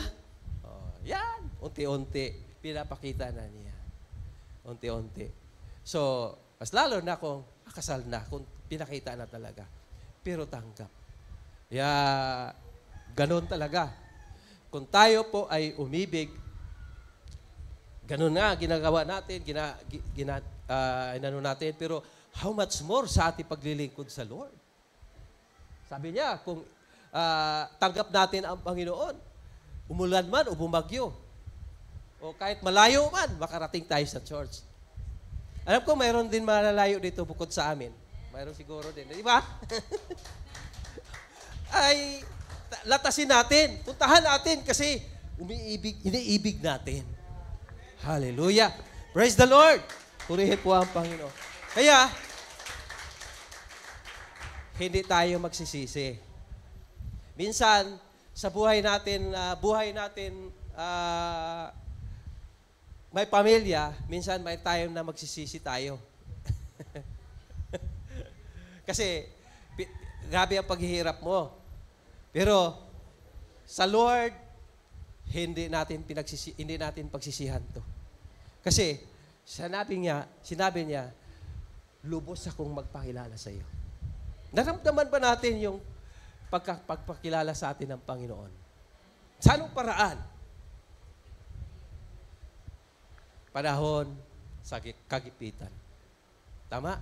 Yan, unti-unti, pinapakita na niya. Unti-unti. So, mas lalo na kung kasal na, kung pinakita na talaga. Pero tanggap. Ganon talaga. Kung tayo po ay umibig, ganon nga, ginagawa natin, inano natin, pero how much more sa ating paglilingkod sa Lord? Sabi niya, kung tanggap natin ang Panginoon, umulan man o bumagyo, o kahit malayo man, makarating tayo sa church. Alam ko, mayroon din malalayo dito bukod sa amin. Mayroon siguro din. Di ba? Ay, latasin natin. Puntahan natin kasi iniibig natin. Hallelujah. Praise the Lord. Purihin po ang Panginoon. Kaya, hindi tayo magsisisi. Minsan, sa buhay natin, may pamilya, minsan may time na magsisisi tayo. Kasi, grabe ang paghihirap mo. Pero, sa Lord, hindi natin pagsisihan to. Kasi, sinabi niya, lubos akong magpakilala sa iyo. Naramdaman ba natin yung pagpakilala sa atin ng Panginoon? Sa anong paraan? Panahon sa kagipitan. Tama?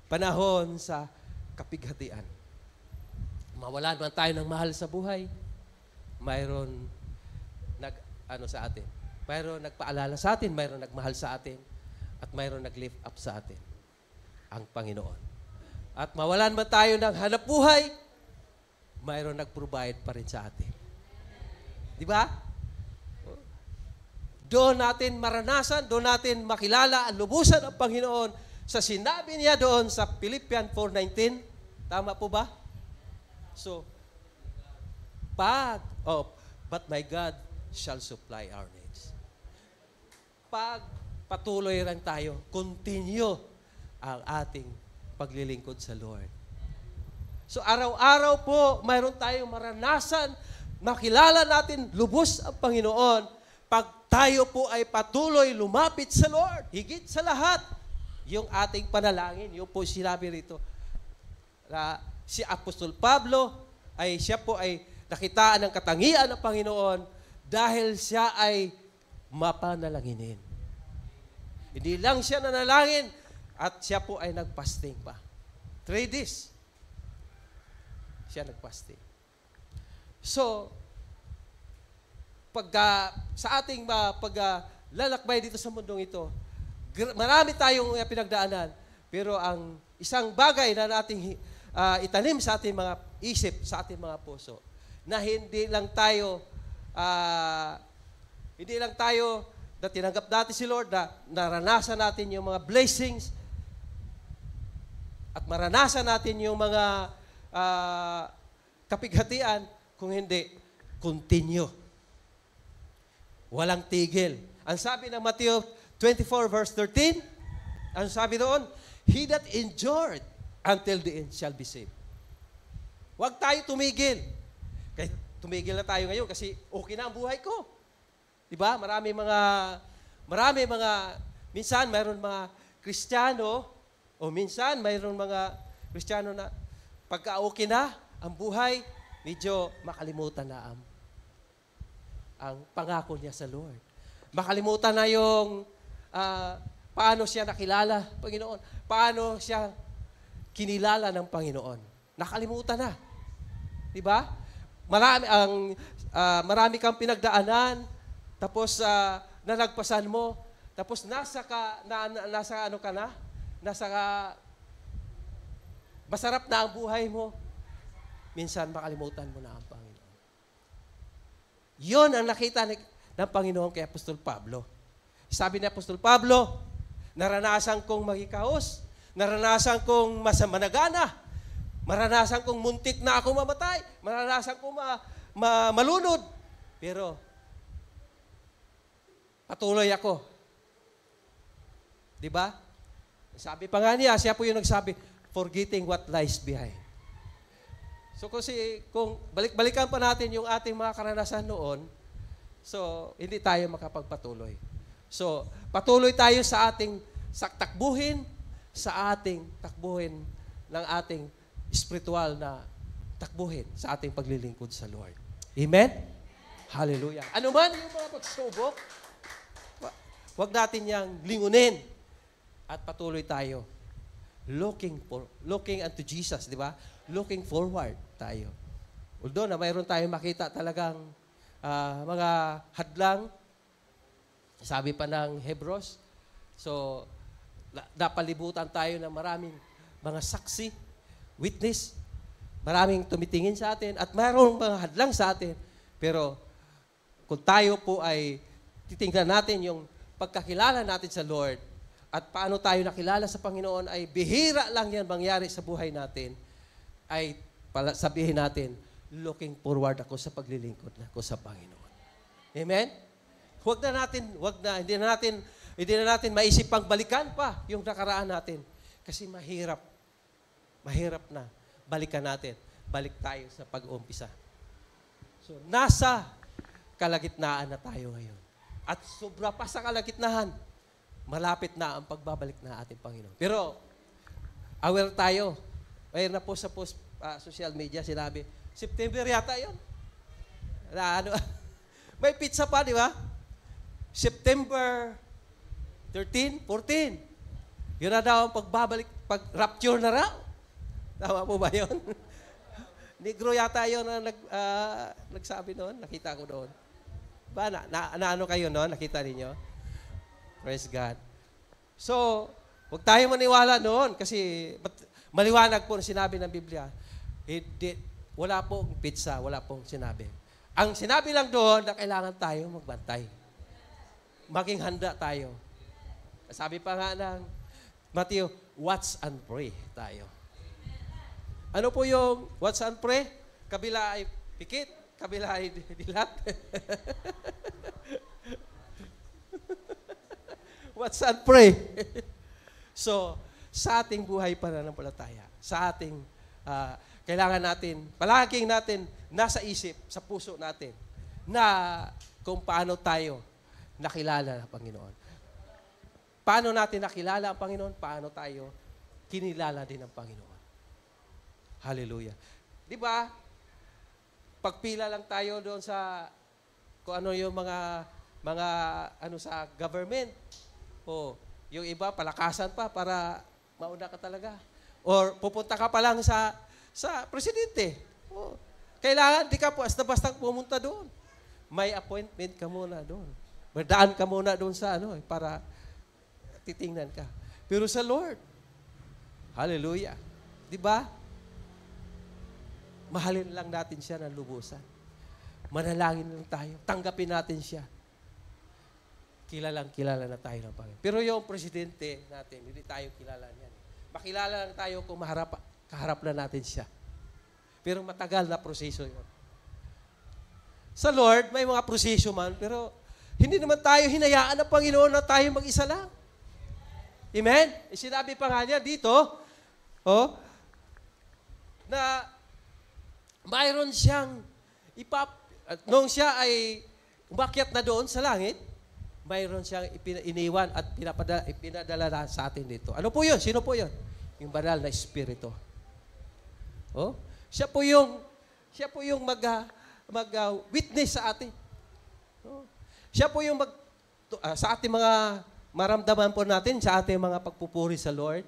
Panahon sa kapighatian. Mawalan man tayo ng mahal sa buhay, mayroon sa atin. Mayroon nagpaalala sa atin, mayroon nagmahal sa atin, at mayroon nag-lift up sa atin, ang Panginoon. At mawalan man tayo ng hanap buhay, mayroon nag-provide pa rin sa atin. Di ba? Doon natin maranasan, doon natin makilala ang lubusan ng Panginoon sa sinabi niya doon sa Philippians 4:19. Tama po ba? So, but my God shall supply our needs. Pag patuloy lang tayo, continue ang ating paglilingkod sa Lord. So, araw-araw po, mayroon tayong maranasan, makilala natin lubos ang Panginoon pag tayo po ay patuloy lumapit sa Lord. Higit sa lahat, yung ating panalangin, yung po sinabi rito, na si Apostol Pablo, siya po ay nakitaan ng katangian ng Panginoon dahil siya ay mapanalanginin. Hindi lang siya nanalangin at siya po ay nagpasting pa. 3 days. Siya nagpasting. So, sa ating paglalakbay dito sa mundong ito, marami tayong pinagdaanan, pero ang isang bagay na nating itanim sa ating mga isip, sa ating mga puso, na hindi lang tayo na tinanggap natin si Lord, na naranasan natin yung mga blessings at maranasan natin yung mga kapighatian, kung hindi, continue. Walang tigil. Ang sabi ng Matthew 24 verse 13, ang sabi doon, he that endured until the end shall be saved. Huwag tayo tumigil. Kahit tumigil na tayo ngayon kasi okay na ang buhay ko. Diba? Minsan mayroon mga Kristiyano, o minsan mayroon mga Kristiyano na pagka-okay na ang buhay, medyo makalimutan na ang pangako niya sa Lord. Makalimutan na yung paano siya nakilala, Panginoon. Paano siya kinilala ng Panginoon. Nakalimutan na. Diba? Marami kang pinagdaanan, tapos nalagpasan mo, tapos masarap na ang buhay mo. Minsan makalimutan mo na ang Panginoon. Yon ang nakita ng Panginoon kay Apostol Pablo. Sabi ni Apostol Pablo, naranasan kong magikaos, naranasan kong managana, maranasan kong muntik na ako mamatay, maranasan kong malunod. Pero, patuloy ako. Diba? Sabi pa nga niya, siya po yung nagsabi, forgetting what lies behind. So kung balik-balikan pa natin yung ating mga karanasan noon, so hindi tayo makapagpatuloy. So patuloy tayo sa ating takbuhin ng ating spiritual na takbuhin sa ating paglilingkod sa Lord. Amen? Hallelujah. Ano man yung mga pagsubok, huwag natin yang lingunin at patuloy tayo looking unto Jesus, di ba? Looking forward tayo. Although na mayroon tayong makita talagang mga hadlang, sabi pa ng Hebrews, so napalibutan tayo ng maraming mga saksi, witness, maraming tumitingin sa atin at mayroong mga hadlang sa atin. Pero kung tayo po ay titingnan natin yung pagkakilala natin sa Lord at paano tayo nakilala sa Panginoon, ay bihira lang yan mangyari sa buhay natin, ay sabihin natin, looking forward ako sa paglilingkod ko sa Panginoon. Amen? Hindi na natin maisip pang balikan pa yung nakaraan natin. Kasi mahirap na balikan natin. Balik tayo sa pag-uumpisa. So, nasa kalagitnaan na tayo ngayon. At sobra pa sa kalagitnaan, malapit na ang pagbabalik na ating Panginoon. Pero, aware tayo. Ayun na po sa social media, sinabi, September yata yun. May pizza pa, di ba? September 13, 14. Yun na daw ang pagbabalik, pag-rapture na raw. Tama po ba yun? Negro yata yun na nagsabi noon. Nakita ko doon. Ba, ano kayo noon? Nakita ninyo? Praise God. So, huwag tayo maniwala noon kasi maliwanag po na sinabi ng Biblia. wala pong pizza, wala pong sinabi. Ang sinabi lang doon na kailangan tayo magbantay. Maging handa tayo. Sabi pa nga ng Matthew, watch and pray tayo. Ano po yung watch and pray? Kabila ay pikit, kabila ay dilat. Watch and pray. So, sa ating buhay pananampalataya, sa ating kailangan natin, palaging natin nasa isip, sa puso natin, na kung paano tayo nakilala ng Panginoon. Paano natin nakilala ang Panginoon? Paano tayo kinilala din ng Panginoon? Hallelujah. Di ba? Pagpila lang tayo doon sa kung ano yung mga ano sa government. O yung iba palakasan pa para mauna ka talaga. Or pupunta ka pa lang sa presidente. O, kailangan di ka po basta pumunta doon. May appointment ka muna doon. Madaan ka muna doon sa para titingnan ka. Pero sa Lord, hallelujah. Di ba? Mahalin lang natin siya ng lubusan. Manalangin lang tayo. Tanggapin natin siya. Kilala na tayo ng Panginoon. Pero yung presidente natin, hindi tayo kilala niyan. Makilala lang tayo kung kaharap na natin siya. Pero matagal na proseso yun. Sa Lord, may mga proseso man, pero hindi naman tayo hinayaan ng Panginoon na tayo mag-isa lang. Amen? Sinabi pa nga niya dito, na mayroon siyang nung siya ay umakyat na doon sa langit, mayroon siyang iniwan at pinadala sa atin dito. Ano po yun? Sino po yun? Yung banal na Espiritu. Siya po yung mag-witness sa atin. Siya po yung sa ating mga maramdaman po natin, sa ating mga pagpupuri sa Lord,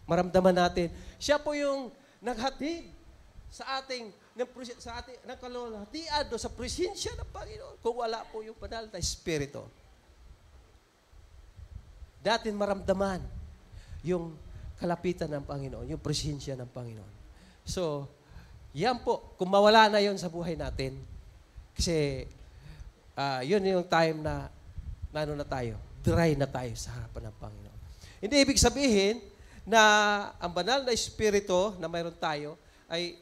maramdaman natin. Siya po yung naghatid sa ating kalulatian sa presensya ng Panginoon kung wala po yung banal na Espiritu. Datin maramdaman yung kalapitan ng Panginoon, yung presensya ng Panginoon. So, yan po, kung mawala na yon sa buhay natin, kasi yun yung time na tayo, dry na tayo sa harapan ng Panginoon. Hindi ibig sabihin na ang banal na Espiritu na mayroon tayo ay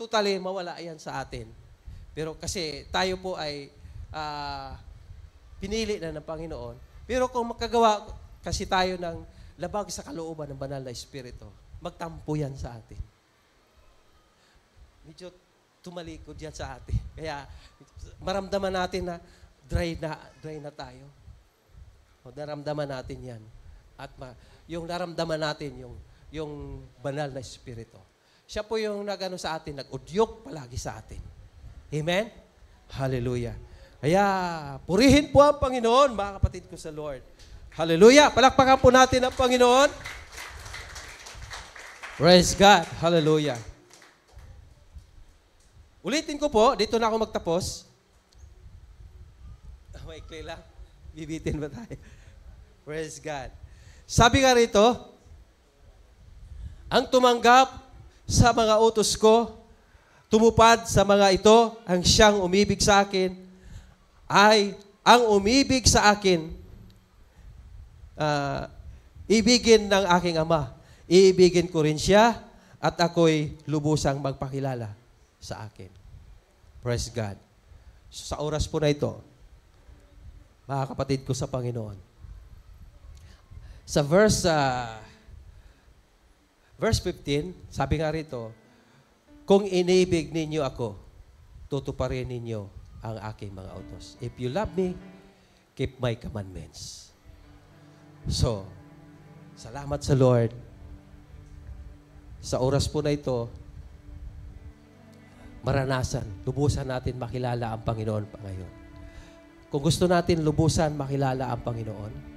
totally mawala yan sa atin. Pero kasi tayo po ay pinili na ng Panginoon. Pero kung makagawa kasi tayo ng labag sa kalooban ng banal na Espiritu, magtampo yan sa atin. Medyo tumalikod yan sa atin. Kaya maramdaman natin na dry na tayo. O naramdaman natin yan. At yung naramdaman natin, yung banal na Espiritu. Siya po yung nagano sa atin, nag-udyok palagi sa atin. Amen? Hallelujah. Kaya, purihin po ang Panginoon, mga kapatid ko sa Lord. Hallelujah. Palakpakan po natin ang Panginoon. Praise God. Hallelujah. Ulitin ko po, dito na ako magtapos. May lang. Bibitin ba tayo? Praise God. Sabi nga rito, ang tumanggap sa mga utos ko, tumupad sa mga ito, ang siyang umibig sa akin, ay ang umibig sa akin, ibigin ng aking Ama. Iibigin ko rin siya at ako'y lubusang magpakilala sa akin. Praise God. So, sa oras po na ito, mga kapatid ko sa Panginoon, sa verse 15, sabi nga rito, kung inibig ninyo ako, tutuparin ninyo ang aking mga utos. If you love me, keep my commandments. So, salamat sa Lord. Sa oras po na ito, maranasan, lubusan natin makilala ang Panginoon pa ngayon. Kung gusto natin lubusan makilala ang Panginoon,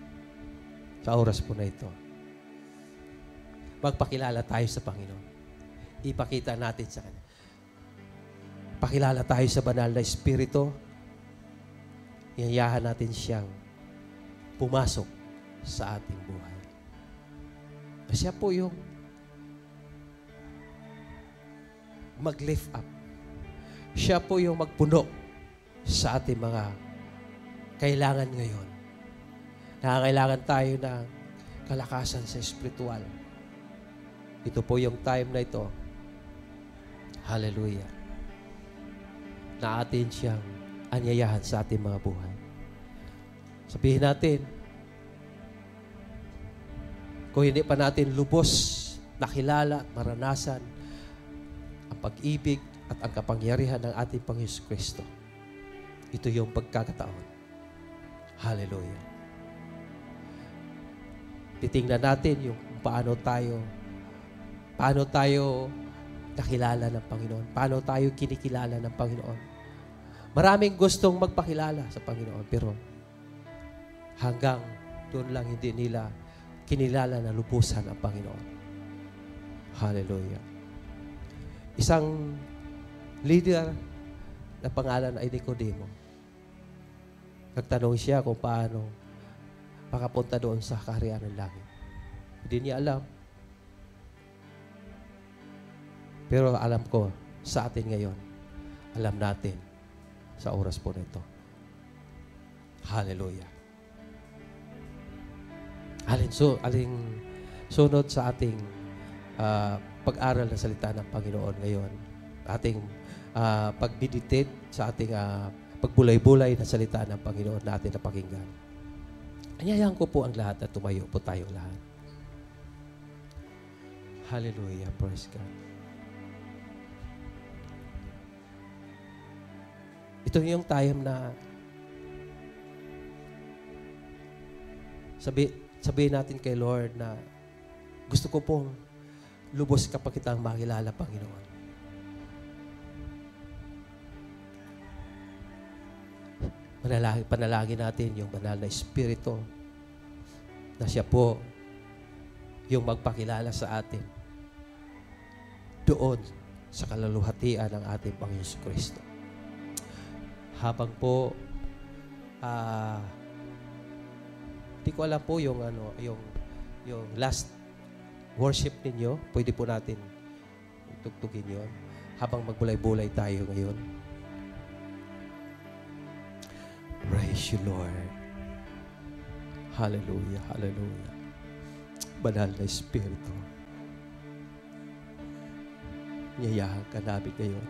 sa oras po na ito, magpakilala tayo sa Panginoon. Ipakita natin sa Kanya. Pakilala tayo sa banal na Espiritu. Iayahan natin siyang pumasok sa ating buhay. Siya po yung mag-lift up. Siya po yung magpuno sa ating mga kailangan ngayon. Nakakailangan tayo ng kalakasan sa espiritual. Ito po yung time na ito. Hallelujah. Na atin siyang anyayahan sa ating mga buhay. Sabihin natin, kung hindi pa natin lubos nakilala at maranasan ang pag-ibig at ang kapangyarihan ng ating Panginoon Kristo, ito yung pagkakataon. Hallelujah. Titingnan natin yung paano tayo nakilala ng Panginoon, paano tayo kinikilala ng Panginoon. Maraming gustong magpakilala sa Panginoon, pero hanggang doon lang hindi nila kinilala na lubusan ang Panginoon. Hallelujah. Isang leader na pangalan ay Nicodemo. Nagtanong siya kung paano makapunta doon sa kaharian ng langit. Hindi niya alam. Pero alam ko, sa atin ngayon, alam natin sa oras po na ito. Hallelujah. Aling sunod sa ating pag-aral ng salita ng Panginoon ngayon, ating pag-meditate sa ating pagbulay-bulay na salita ng Panginoon natin na pakinggan. Anyayahan ko po ang lahat at tumayo po tayong lahat. Hallelujah. Praise God. Ito yung time na sabihin natin kay Lord na gusto ko pong lubos kapag kitang makilala, Panginoon. Panalangin natin yung banal na Espiritu na siya po yung magpakilala sa atin doon sa kaluluhatian ng ating Panginoon Kristo. Habang po di ko alam po yung last worship ninyo, pwede po natin tugtugin yon habang magbulay-bulay tayo ngayon. Praise you, Lord. Hallelujah, hallelujah. Banal na Espiritu, niyayahan ka namin ngayon.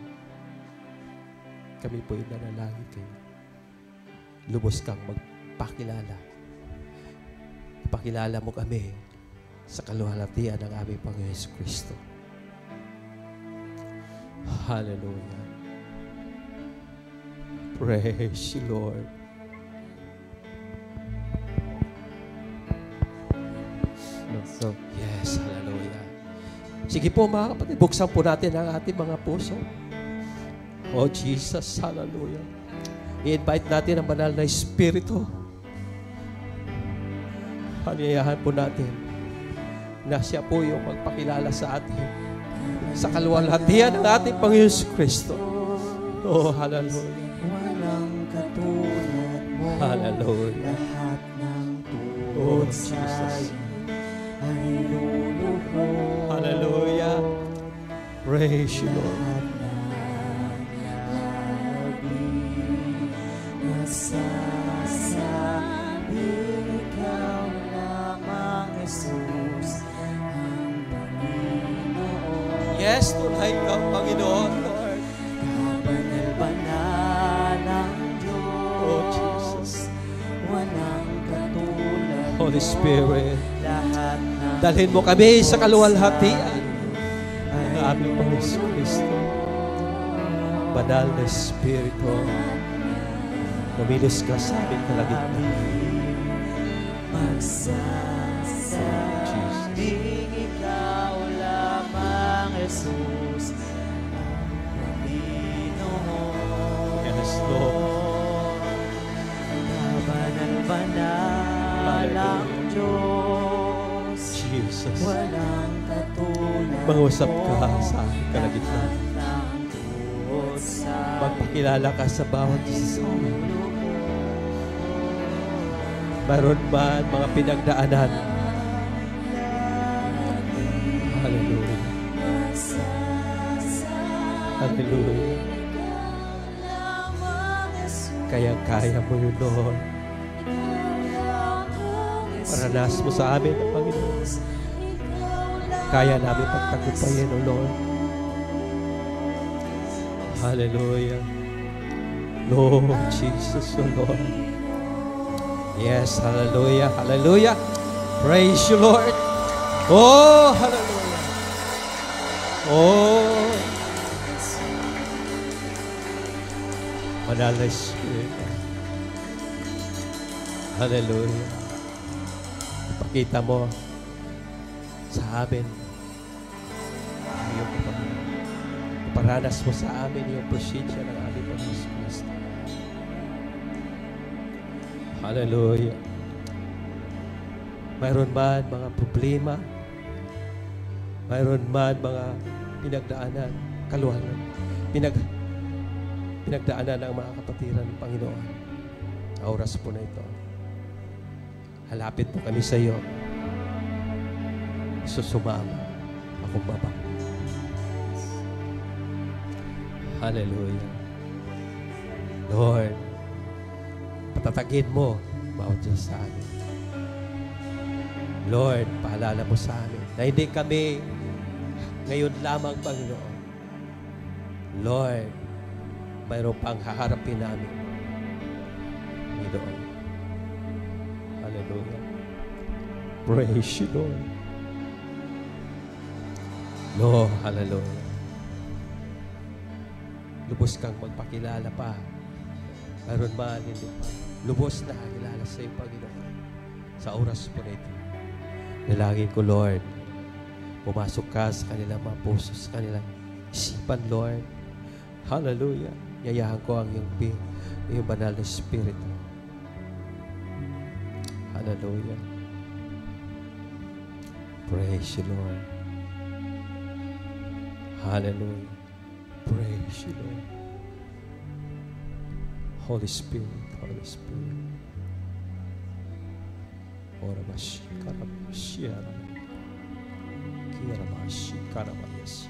Kami po yung nanalangin kayo. Lubos kang magpakilala. Ipakilala mo kami sa kaluhalatian ng aming Panginoon Kristo. Hallelujah. Praise you, Lord. Yes, hallelujah. Sige po mga kapatid, buksan po natin ang ating mga puso. Oh Jesus, hallelujah. I-invite natin ang banal na Espiritu. Haniyahan po natin na siya po yung magpakilala sa atin sa kaluwalhatian ng ating Panginoon Kristo. Oh, hallelujah. Walang katulad mo. Hallelujah. Lahat ng Oh, tuon Jesus. ay lulubog. Hallelujah. Praise you, Lord. Nasasabi ikaw lamang, Jesus, ang Panginoon. Yes, tunay kang Panginoon, Lord. Kabanal-banal ang Diyos. Oh, Jesus. Walang katulad mo. Holy Spirit, Lahat ng dalhin mo kami sa kaluwalhatian ng aming Panginoon Kristo. Banal na Espiritu, lumilos ka sa aming kalagitnaan. Magsasabing ikaw lamang, Jesus, ang Panginoon. Yes, Lord. Kabanal-banal ang Diyos. Jesus. Walang katulad Mangusap mo. ka sa aming kalagitnaan. Lahat ng tuon sa Magpakilala ka sa bawat isa sa amin. Mayroon man mga pinagdaanan. Hallelujah. Hallelujah. Kaya mo yun, Lord. Paranas mo sa amin, Panginoon. Kaya namin pagtagumpayin, O Lord. Hallelujah. Lord Jesus, O Lord. Yes, hallelujah, hallelujah. Praise you, Lord. Oh, hallelujah. Oh, Banal na Spirit. Hallelujah. Ipakita mo sa amin ang iyong kapanginawa. Iparanas mo sa amin yung presensya ng aming Panginoon Kristo. Hallelujah. Mayroon man mga problema, mayroon man mga pinagdaanan, kaluhanan, pinagdaanan ng mga kapatiran ng Panginoon. Sa oras po na ito, halapit po kami sa iyo. Susumama akong baba. Hallelujah. Lord, patatagin mo bawat Diyos sa amin. Lord, paalala mo sa amin na hindi kami ngayon lamang, Panginoon. Lord, mayroon pang haharapin namin. Panginoon. Hallelujah. Praise you, Lord. Lord, hallelujah. Lubos kang magpakilala pa. Mayroon man, hindi pa. Lubos na kilala sa iyo, Panginoon. Sa oras po na ito. Nalangin ko, Lord, pumasok ka sa kanilang mga puso, sa kanilang isipan, Lord. Hallelujah. Yayahan ko ang iyong banal na Espiritu. Hallelujah. Praise you, Lord. Hallelujah. Praise you, Lord. Holy Spirit, Holy Spirit. Ora mashi karamashi kiramashi karamashi.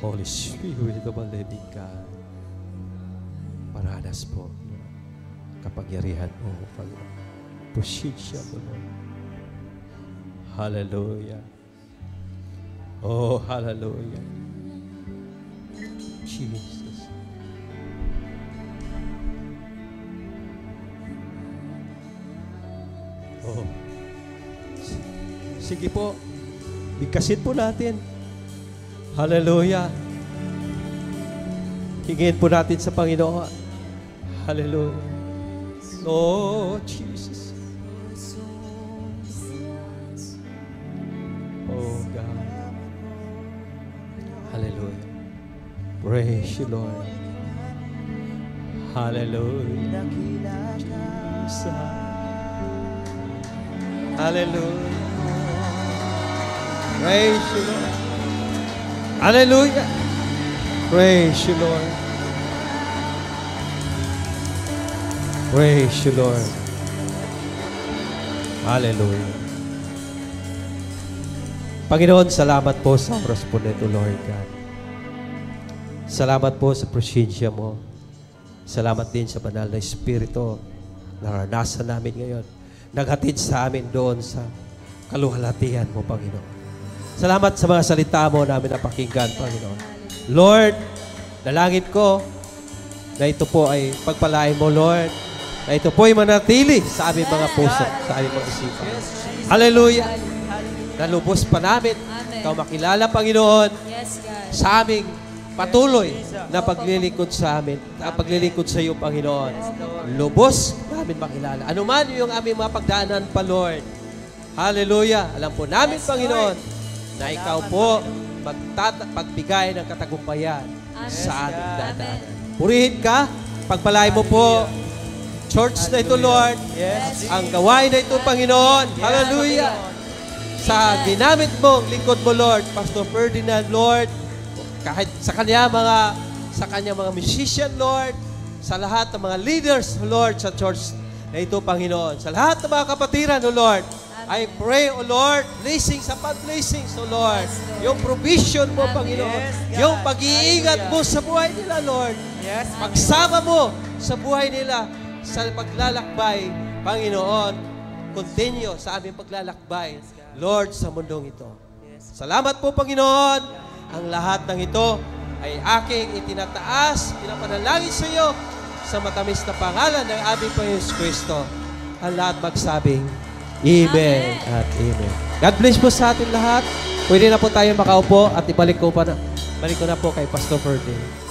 Holy Spirit of the living God. Paranas po kapangyarihan mo, Panginoon. Pusisya mo, Lord. Hallelujah. Oh, hallelujah. Jesus. Oh. Sige po. Bigkasin po natin. Hallelujah. Hingin po natin sa Panginoon. Hallelujah. Oh, Jesus. Oh, God. Hallelujah. Praise you, Lord. Hallelujah. Jesus. Hallelujah. Praise you, Lord. Hallelujah. Praise you, Lord. Praise you, Lord. Hallelujah. Panginoon, salamat po sa oras po nito, Lord God. Salamat po sa presensya mo. Salamat din sa banal na Espiritu na naranasan namin ngayon. Naghatid sa amin doon sa kaluhalhatian mo, Panginoon. Salamat sa mga salita mo namin napakinggan, Panginoon. Lord, dalangin ko na ito po ay pagpalain mo, Lord. Na ito po ay manatili sa aming mga puso, sa aming mga isipan. Hallelujah. Nalubos pa namin. Ikaw makilala, Panginoon, sa aming patuloy na paglilingkod sa amin, paglilingkod sa iyo, Panginoon. Lubos namin makilala. Ano man yung aming mga pagdaanan pa, Lord. Hallelujah. Alam po namin, Panginoon, na ikaw po magbigay ng katagumpayan sa aming dadaanan. Purihin ka, pagpalay mo po church na ito, Lord. Ang gawain na ito, Panginoon. Hallelujah. Sa ginamit mo, lingkod mo, Lord, Pastor Ferdinand, Lord, kahit sa kanya mga musician, Lord, sa lahat ng mga leaders, Lord, sa church na ito, Panginoon, sa lahat ng mga kapatiran, Lord, I pray, O Lord, blessings upon blessings, O Lord. Yung provision mo, Panginoon. Yes, God. Yung pag-iingat mo sa buhay nila, Lord. Yes, Pagsama mo sa buhay nila sa paglalakbay, Panginoon. Continue sa aming paglalakbay, Lord, sa mundong ito. Salamat po, Panginoon. Ang lahat ng ito ay aking itinataas, pinapanalangin sa iyo sa matamis na pangalan ng aming Panginoon Kristo. Ang lahat magsabing, Amen at Amen. God bless po sa atin lahat. Pwede na po tayo makaupo at balik ko na po kay Pastor Ferdy.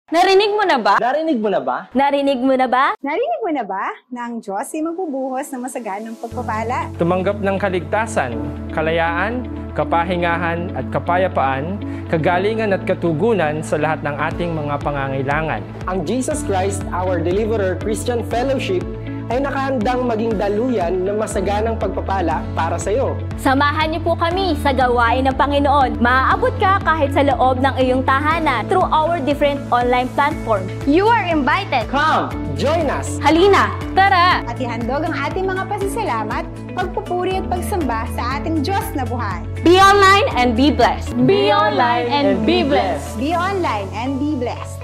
Narinig mo na ba? Narinig mo na ba? Narinig mo na ba? Narinig mo na ba na ang Diyos ay magbubuhos ng masaganang pagpapala? Tumanggap ng kaligtasan, kalayaan, kapahingahan at kapayapaan, kagalingan at katugunan sa lahat ng ating mga pangangailangan. Ang Jesus Christ, our Deliverer Christian Fellowship, ay nakahandang maging daluyan ng masaganang pagpapala para sa iyo. Samahan niyo po kami sa gawain ng Panginoon. Maaabot ka kahit sa loob ng iyong tahanan through our different online platform. You are invited! Come, join us! Halina, tara! At ihandog ang ating mga pasasalamat, pagpupuri at pagsamba sa ating Diyos na buhay. Be online and be blessed. Be online and be blessed. Be online and be blessed.